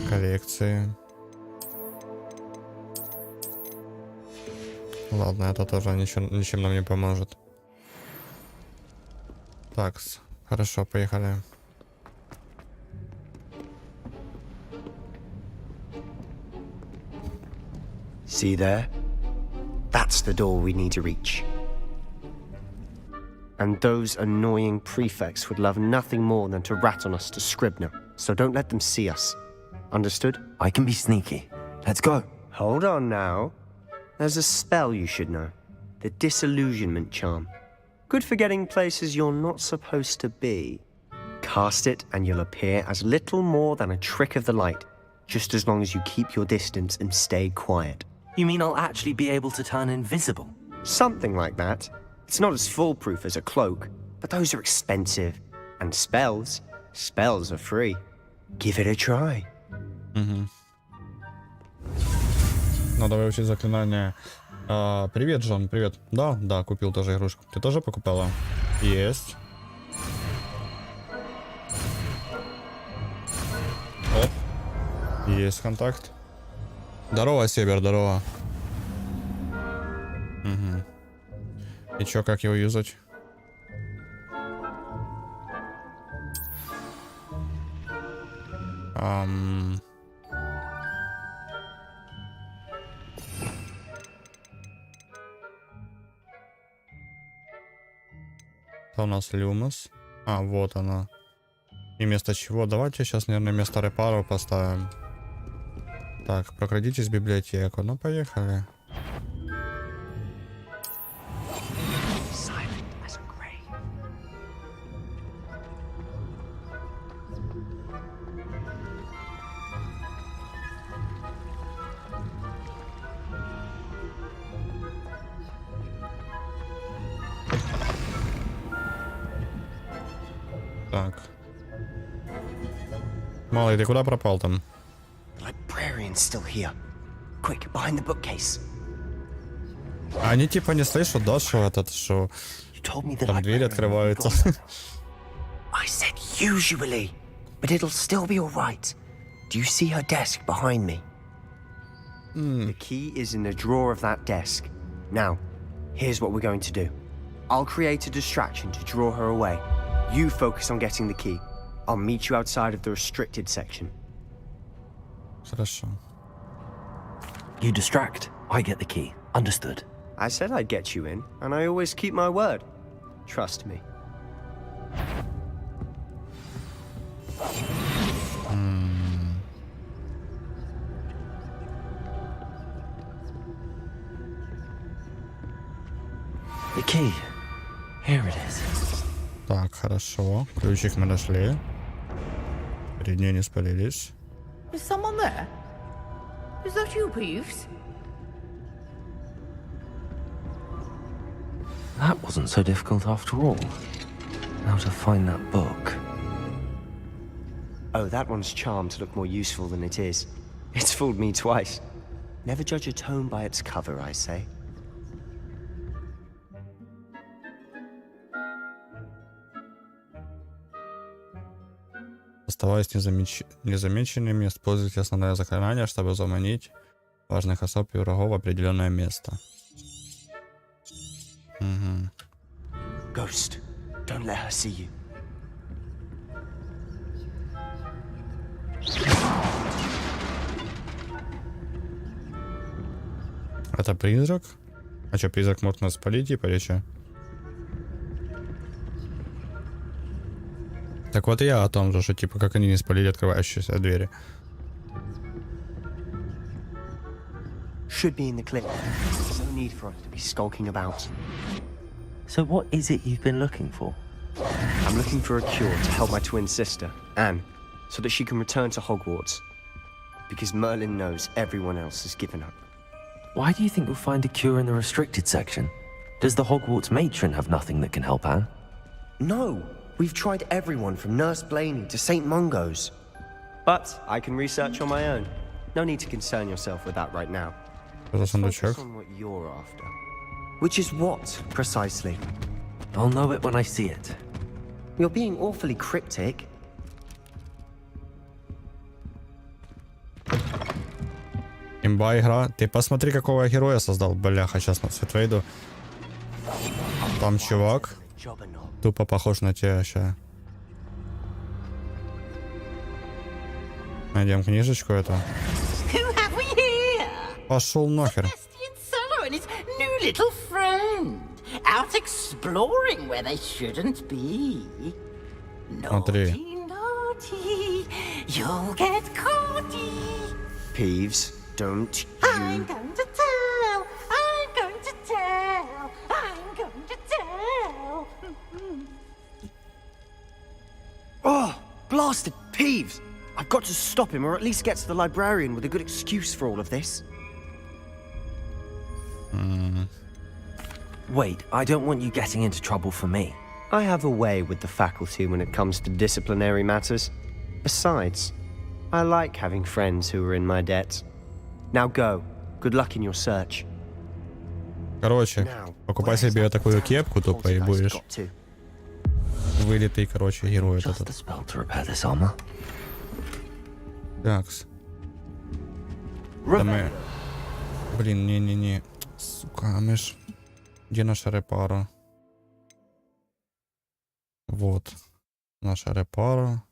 Коллекции. Ладно, это тоже ничем нам не поможет. Так, хорошо, поехали. See there? That's the door we need to reach. And those annoying prefects would love nothing more than to rat on us to Scribner, so don't let them see us. Understood? I can be sneaky. Let's go. Hold on now. There's a spell you should know. The Disillusionment Charm. Good for getting places you're not supposed to be. Cast it and you'll appear as little more than a trick of the light, just as long as you keep your distance and stay quiet. You mean I'll actually be able to turn invisible? Something like that. It's not as foolproof as a cloak, but those are expensive. And spells are free. Give it a try. Угу. Надо выучить заклинание. Привет, Джон, привет. Да, купил тоже игрушку. Ты тоже покупала? Есть. Оп. Есть контакт. Здорово, Север, здорово. Угу. И чё, как его юзать? Это у нас Люмус. Вот она. И вместо чего? Давайте сейчас, наверное, вместо репару поставим. Так, прокрадитесь в библиотеку. Ну, поехали. Так. Малый, ты куда пропал там? Librarian's still here. Quick, behind the bookcase. Они типа не слышат, да, что этот, что там двери открываются. I said usually, but it'll still be all right. Do you see her desk behind me? The key is in the drawer of that desk. Now, here's what we're going to do. I'll create a distraction to draw her away. You focus on getting the key. I'll meet you outside of the restricted section. Хорошо. You distract, I get the key. Understood. I said I'd get you in, and I always keep my word. Trust me. The key. Here it is. Так, хорошо. Ключик мы нашли. Перед ней не спалились. Is someone there? Is that you, Peeves? That wasn't so difficult after all. Now to find that book. Oh, that one's charmed to look more useful than it is. It's fooled me twice. Never judge a tome by its cover, I say. Оставаясь незамеченными, используйте основное заклинание, чтобы заманить важных особ и врагов в определенное место. Угу. Ghost, don't let her see you. Это призрак? А что, призрак может нас спалить, типа, или что? Так вот и я о том же, что типа как они не спалили открывающиеся двери. Should be in the clip. No need for us to be skulking about. So what is it you've been looking for? I'm looking for a cure to help my twin sister, Anne, so that she can return to Hogwarts. Because Merlin knows everyone else has given up. Why do you think you'll find a cure in the restricted section? Does the Hogwarts matron have nothing that can help Anne? No! We've tried everyone from Nurse Blaney to St. Mungo's. But I can research on my own. No need to concern yourself with that right now. Focus on what you're after. Which is what, precisely? I'll know it when I see it. You're being awfully cryptic. Имба игра. Ты посмотри, какого героя создал. Бляха, сейчас на свет выйду. Там чувак. Тупо похож на тебя ща. Найдем книжечку эту. Пошел нахер. Solo and his new little friend out exploring where they shouldn't be. Смотри. Naughty, you'll get caughty. Peeves, don't you... I'm going to tell. I'm going to tell. I'm going to tell. Oh, blasted Peeves! I've got to stop him, or at least get to the librarian with a good excuse for all of this. Wait, I don't want you getting into trouble for me. I have a way with the faculty when it comes to disciplinary matters. Besides, I like having friends who are in my debt. Now go. Good luck in your search. Короче, покупай себе такую кепку тупо и будешь вылитый, короче, герой этот. Такс. Да мы... Блин, не-не-не. Сука, а мы ж... Где наша репара? Вот. Наша репара.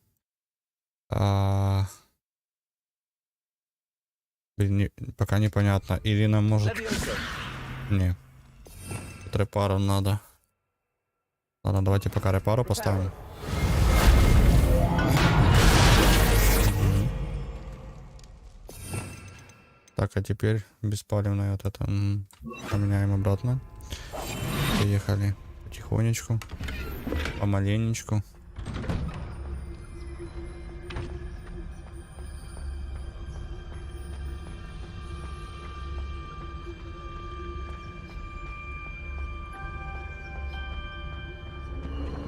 Блин, пока непонятно. Или нам может... Не. Тут репару надо. Ладно, давайте пока репару поставим. Так, а теперь беспалевное вот это поменяем обратно. Поехали потихонечку, помаленечку.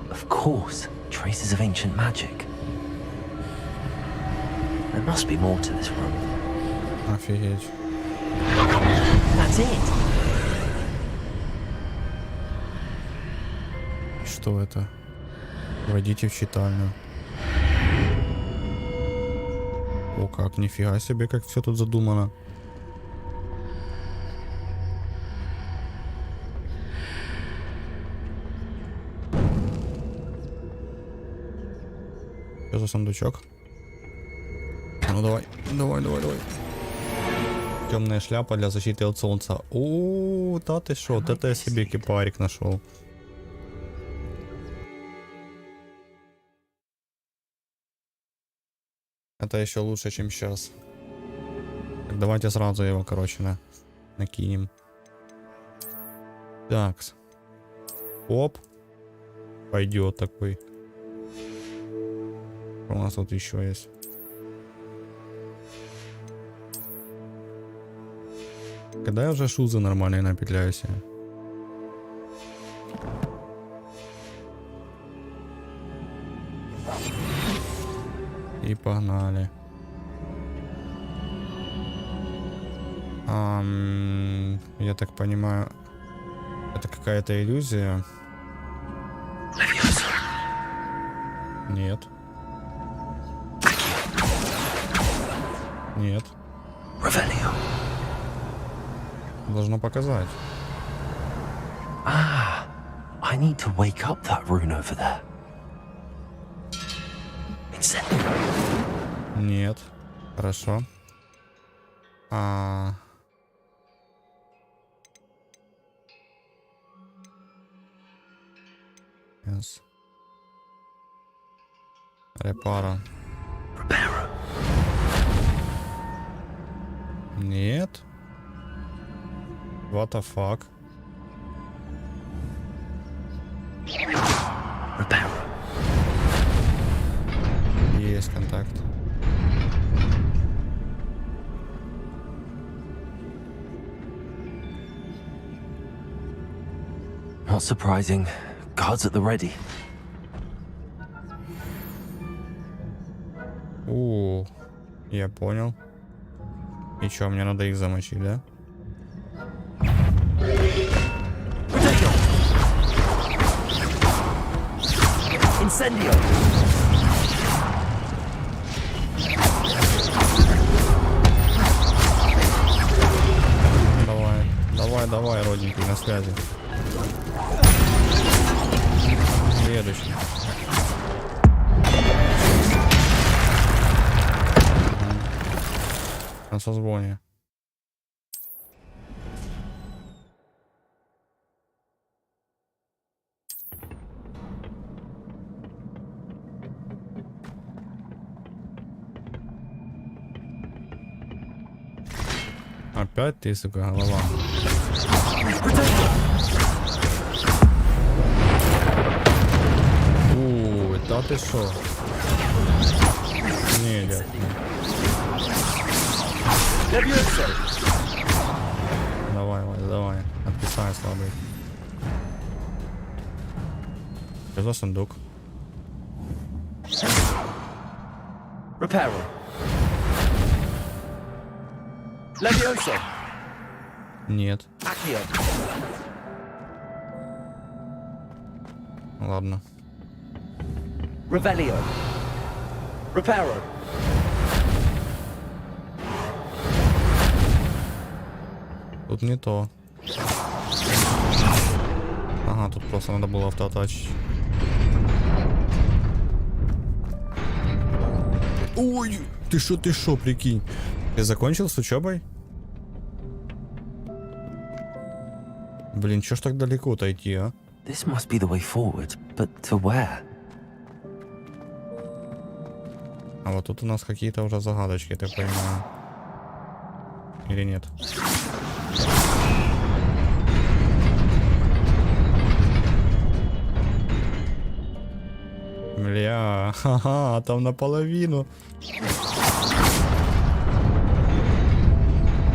Of course, traces of ancient magic. There must be more to this room. Офигеть. That's it. Что это? Войдите в читальню. О, как, нифига себе, как все тут задумано. Что за сундучок? Ну давай. Темная шляпа для защиты от солнца. О, да ты шо, вот это я себе кипарик нашел. Это еще лучше, чем сейчас. Так, давайте сразу его, короче, накинем. Так. Оп. Пойдет такой. Что у нас тут еще есть? Когда я уже шузы нормальные напетляю себе? И погнали. Я так понимаю, это какая-то иллюзия. Нет. Нет. Должно показать. I need to wake up that rune over there. Нет. Хорошо. Yes. Репара. Нет. What the fuck? Есть контакт. Not surprising. Guards at the ready. Я понял. И чё, мне надо их замочить, да? Incendio. Давай, родненький, на связи. Следующий. На созвоне. Опять ты, сука, голова. Да ты шо? Не, дядь. Давай. Отписай, слабый. Що за сундук? Reparo. Levioso. Нет. Accio. Ладно. Revelio. Reparo. Тут не то. Ага, тут просто надо было автоатачить. Ой, ты шо, прикинь. Ты закончил с учебой? Блин, чё ж так далеко-то идти, а? This must be the way forward, but to where? А вот тут у нас какие-то уже загадочки, я так понимаю. Или нет? Бля, ха-ха, там наполовину.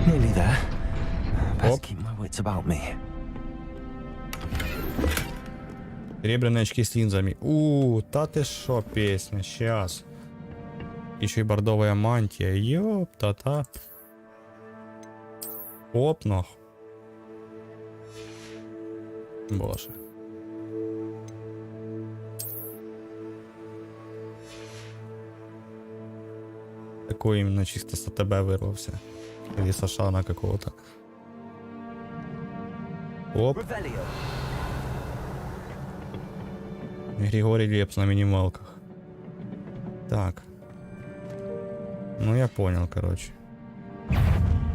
Nearly there. Best Оп. keep my wits about me. Серебряные очки с линзами. Та ты шо, песня, сейчас. Еще и бордовая мантия. Ёпта-та. Оп, нах. Боже. Такой именно чисто с АТБ вырвался. Или с Ашана какого-то. Оп. Revelio. Григорий Лепс на минималках. Так. Ну я понял, короче.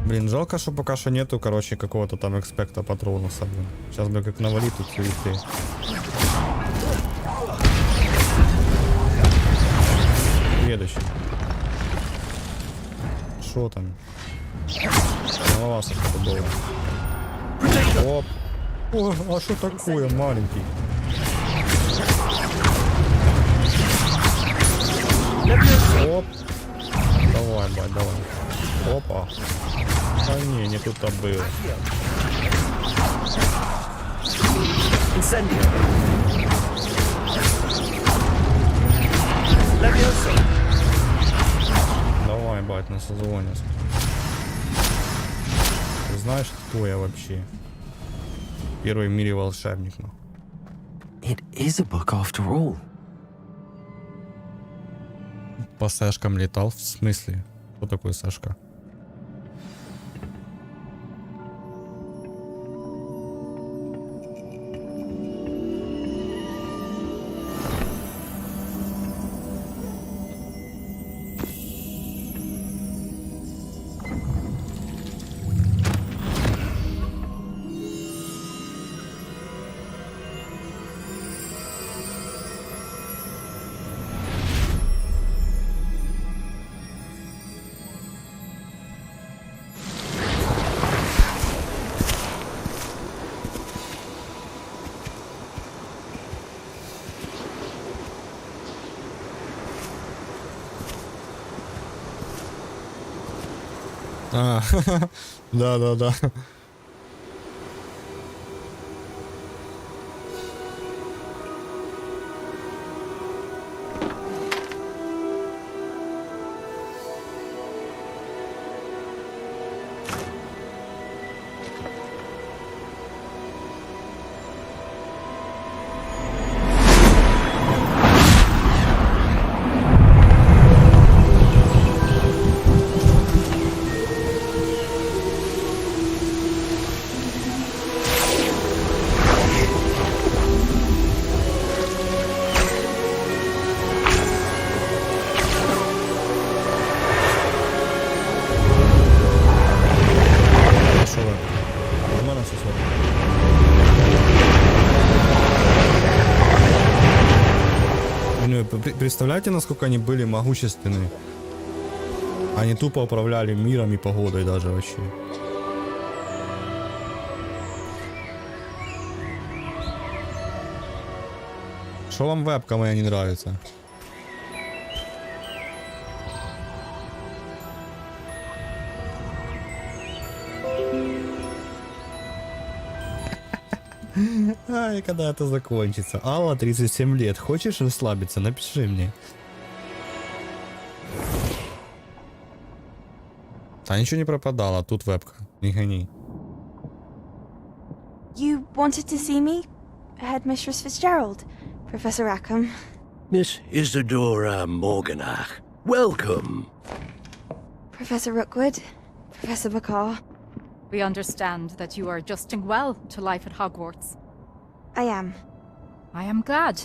Блин, жалко, что пока что нету, короче, какого-то там экспекта патронуса, блин. Сейчас бы как навалить тут суеты. Следующий. Шо там? Голова что-то было. Оп. О, а что такое, маленький? Оп. Давай, бать, давай. Опа. А не тут-то было. Давай, бать, на созвоне. Ты знаешь, кто я вообще? Первый в мире волшебник, ну. It is a book after all. По Сашкам летал, в смысле? Кто такой Сашка? А, да. Представляете, насколько они были могущественны? Они тупо управляли миром и погодой даже вообще. Что вам вебка моя не нравится? Ай, когда это закончится. Алла, 37 лет. Хочешь расслабиться? Напиши мне. А ничего не пропадало. Тут вебка. Не гони. You wanted to see me? Headmistress Fitzgerald, Professor Rackham. Miss Isadora Morganach, welcome. Professor Rookwood, Professor Bakar. We understand that you are adjusting well to life at Hogwarts. I am. I am glad.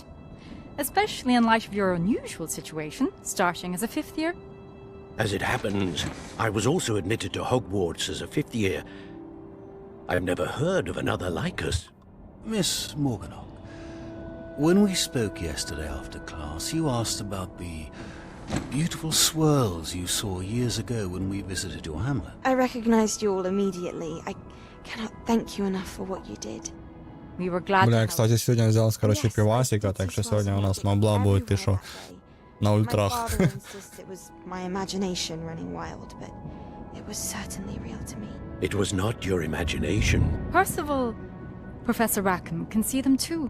Especially in light of your unusual situation, starting as a 5th year. As it happens, I was also admitted to Hogwarts as a 5th year. I've never heard of another like us. Miss Morganach, when we spoke yesterday after class, you asked about the beautiful swirls you saw years ago when we visited your hamlet. I recognized you all immediately. I cannot thank you enough for what you did. We were glad. Бля, кстати, сегодня взял, короче, пивасика, так что сегодня у нас мобла будет, ты шо, на ультрах. My father insists it was my imagination running wild, but it was certainly real to me. It was not your imagination. Percival, Professor Rackham can see them too.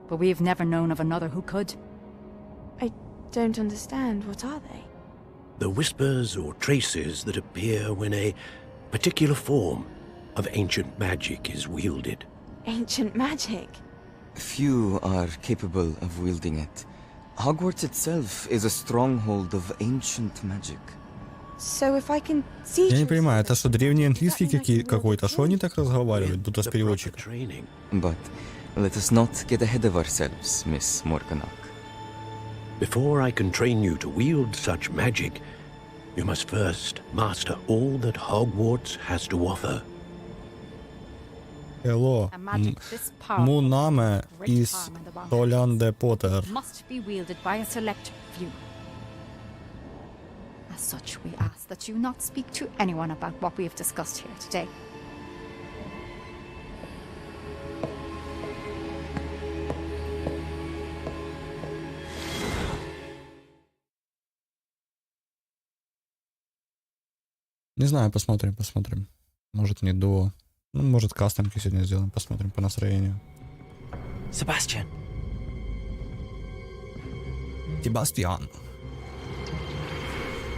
But we've never known of another who could. I don't understand. What are they? The whispers or traces that appear when a particular form of ancient magic is wielded. Ancient magic? Few are capable of wielding it. Hogwarts itself is a stronghold of ancient magic. So if I can see... Я не понимаю, это что, древний английский какой-то? Что они так разговаривают? Тут с переводчиком. But let us not get ahead of ourselves, Miss Morganach. Before I can train you to wield such magic, you must first master all that Hogwarts has to offer. Hello. Muname is Tolande Potter. Must be wielded by a select few. As such, we ask that you not speak to anyone about what we have discussed here today. Не знаю, посмотрим. Может не до... Ну, может кастомки сегодня сделаем, посмотрим по настроению. Sebastian. Себастьян.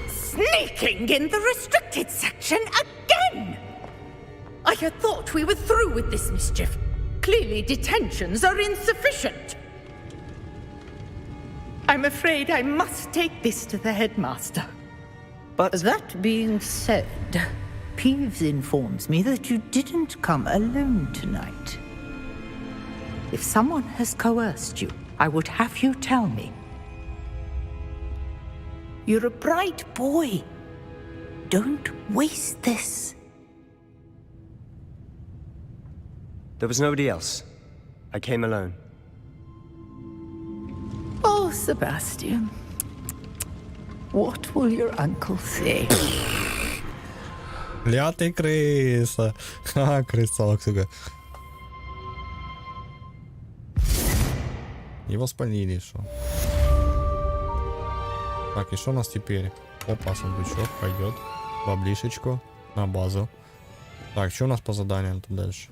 Sneaking in the restricted section again! I had thought we were through with this mischief. Clearly detentions are insufficient. I'm afraid I must take this to the headmaster. But that being said, Peeves informs me that you didn't come alone tonight. If someone has coerced you, I would have you tell me. You're a bright boy. Don't waste this. There was nobody else. I came alone. Oh, Sebastian. What will your uncle say? Ля ты крыса. Ха, крысок, сука. Его спалили, шо. Так, и что у нас теперь? Опа, сундучок пойдет. Баблишечку на базу. Так, что у нас по заданиям тут дальше?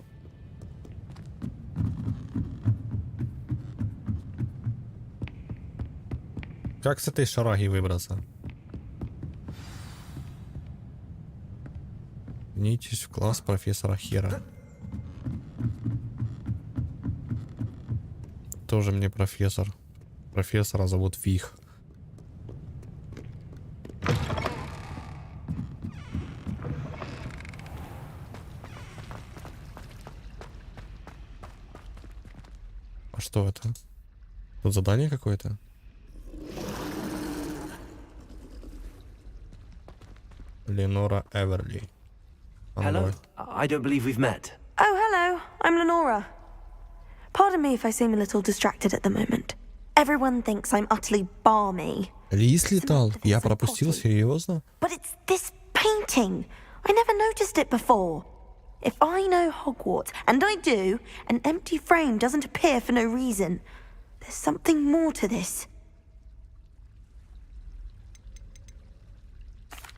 Как с этой шараги выбраться? Вернитесь в класс профессора Хера. Тоже мне профессор. Профессора зовут Фих. А что это? Тут задание какое-то? Ленора Эверли. Hello? I don't believe we've met. Oh, hello. I'm Lenora. Pardon me if I seem a little distracted at the moment. Everyone thinks I'm utterly balmy. Лис летал. Я пропустил, серьезно? But it's this painting. I never noticed it before. If I know Hogwarts, and I do, an empty frame doesn't appear for no reason. There's something more to this.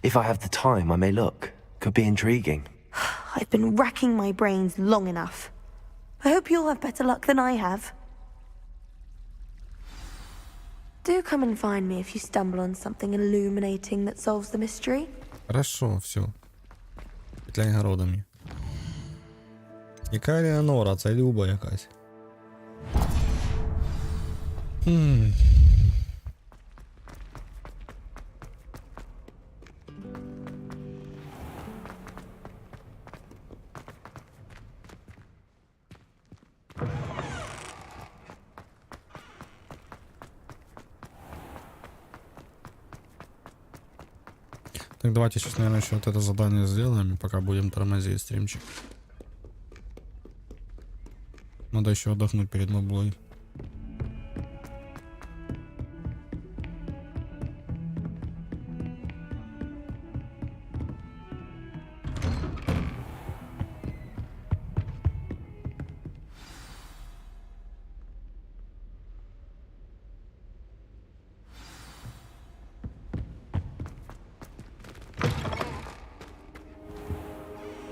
If I have the time, I may look. Could be intriguing. I've been racking my brains long enough. I hope you'll have better luck than I have. Do come and find me if you stumble on something illuminating that solves the mystery. Хорошо, все. Петляй городами. Яка Елеонора, це Люба якась. Так, давайте сейчас, наверное, еще вот это задание сделаем, и пока будем тормозить стримчик. Надо еще отдохнуть перед моблой.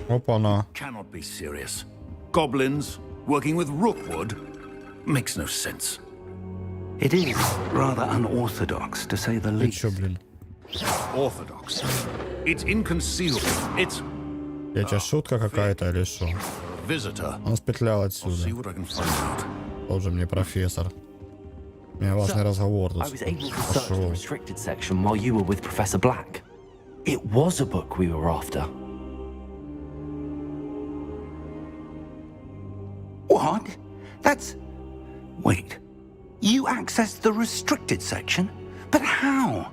Опа-на. Cannot be serious. Goblins working with Rookwood makes no sense. It is rather unorthodox, to say the least. Чё, блин? Orthodox. It's inconceivable. It's Я тебя шутка какая-то или что? visitor. Он спетлял I'll отсюда. see what I can find out. Тоже мне профессор. У меня важный разговор I was тут. able to search the Пошел. restricted section while you were with Professor Black. It was a book we were after. What? That's... Wait. You accessed the restricted section? But how?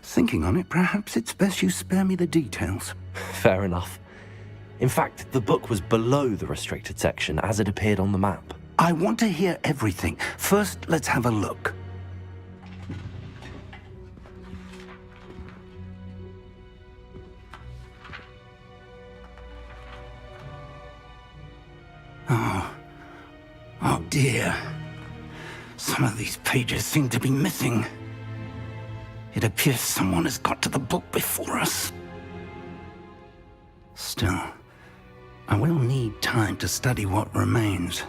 Thinking on it, perhaps it's best you spare me the details. Fair enough. In fact, the book was below the restricted section as it appeared on the map. I want to hear everything. First, let's have a look. Oh dear. Some of these pages seem to be missing. It appears someone has got to the book before us. Still, I will need time to study what remains.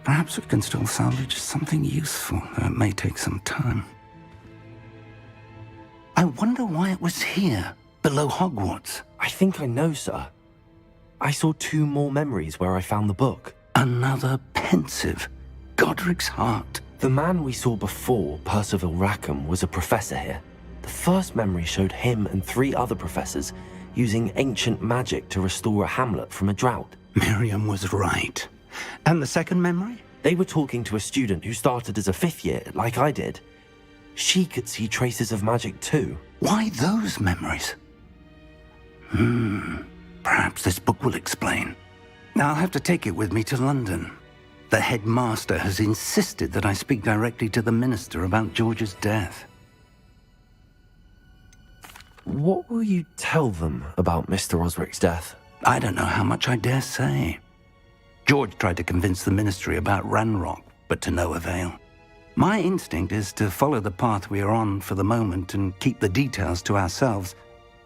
Perhaps we can still salvage something useful, though it may take some time. I wonder why it was here, below Hogwarts. I think I know, sir. I saw 2 more memories where I found the book. Another pensive. Godric's heart. The man we saw before, Percival Rackham, was a professor here. The first memory showed him and 3 other professors using ancient magic to restore a hamlet from a drought. Miriam was right. And the second memory? They were talking to a student who started as a 5th year, like I did. She could see traces of magic too. Why those memories? Perhaps this book will explain. Now I'll have to take it with me to London. The headmaster has insisted that I speak directly to the minister about George's death. What will you tell them about Mr. Osric's death? I don't know how much I dare say. George tried to convince the ministry about Ranrock, but to no avail. My instinct is to follow the path we are on for the moment and keep the details to ourselves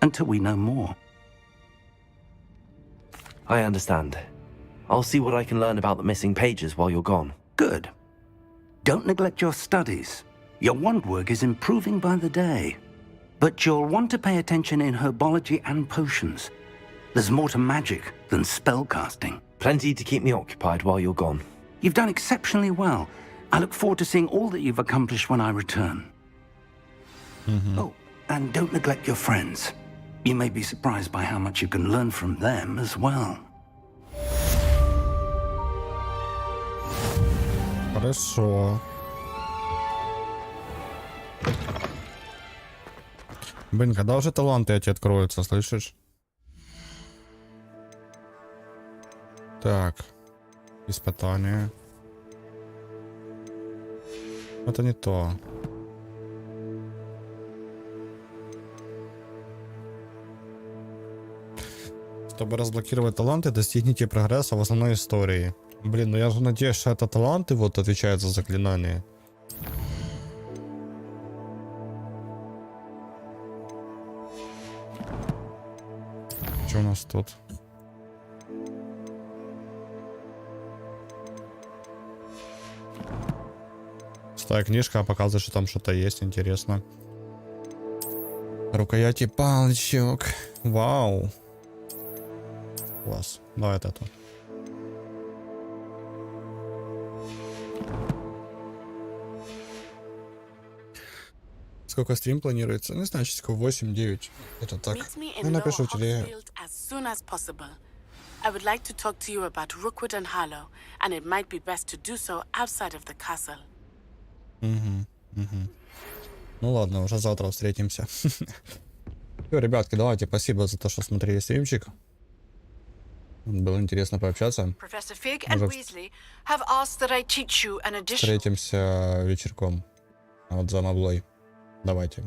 until we know more. I understand. I'll see what I can learn about the missing pages while you're gone. Good. Don't neglect your studies. Your wand work is improving by the day. But you'll want to pay attention in herbology and potions. There's more to magic than spellcasting. Plenty to keep me occupied while you're gone. You've done exceptionally well. I look forward to seeing all that you've accomplished when I return. Oh, and don't neglect your friends. You may be surprised by how much you can learn from them as well. Хорошо. Блин, когда уже таланты эти откроются, слышишь? Так. Испытание. Это не то. Чтобы разблокировать таланты, достигните прогресса в основной истории. Блин, ну я же надеюсь, что это таланты вот отвечают за заклинания. Что у нас тут? Пустая книжка, а показывает, что там что-то есть интересно. Рукояти палочек. Вау. Класс. Давай эту. Сколько стрим планируется? Не знаю, часиков 8-9. Это так. Я напишу тебе. As soon as possible. I would like to talk to you about Rookwood and Harlow, and it might be best to do so outside of the castle. Ну ладно, уже завтра встретимся. Все, ребятки, давайте, спасибо за то, что смотрели стримчик. Было интересно пообщаться. Professor Fig and Weasley have asked that I teach you an additional. Встретимся вечерком. Вот за Маблой. Давайте.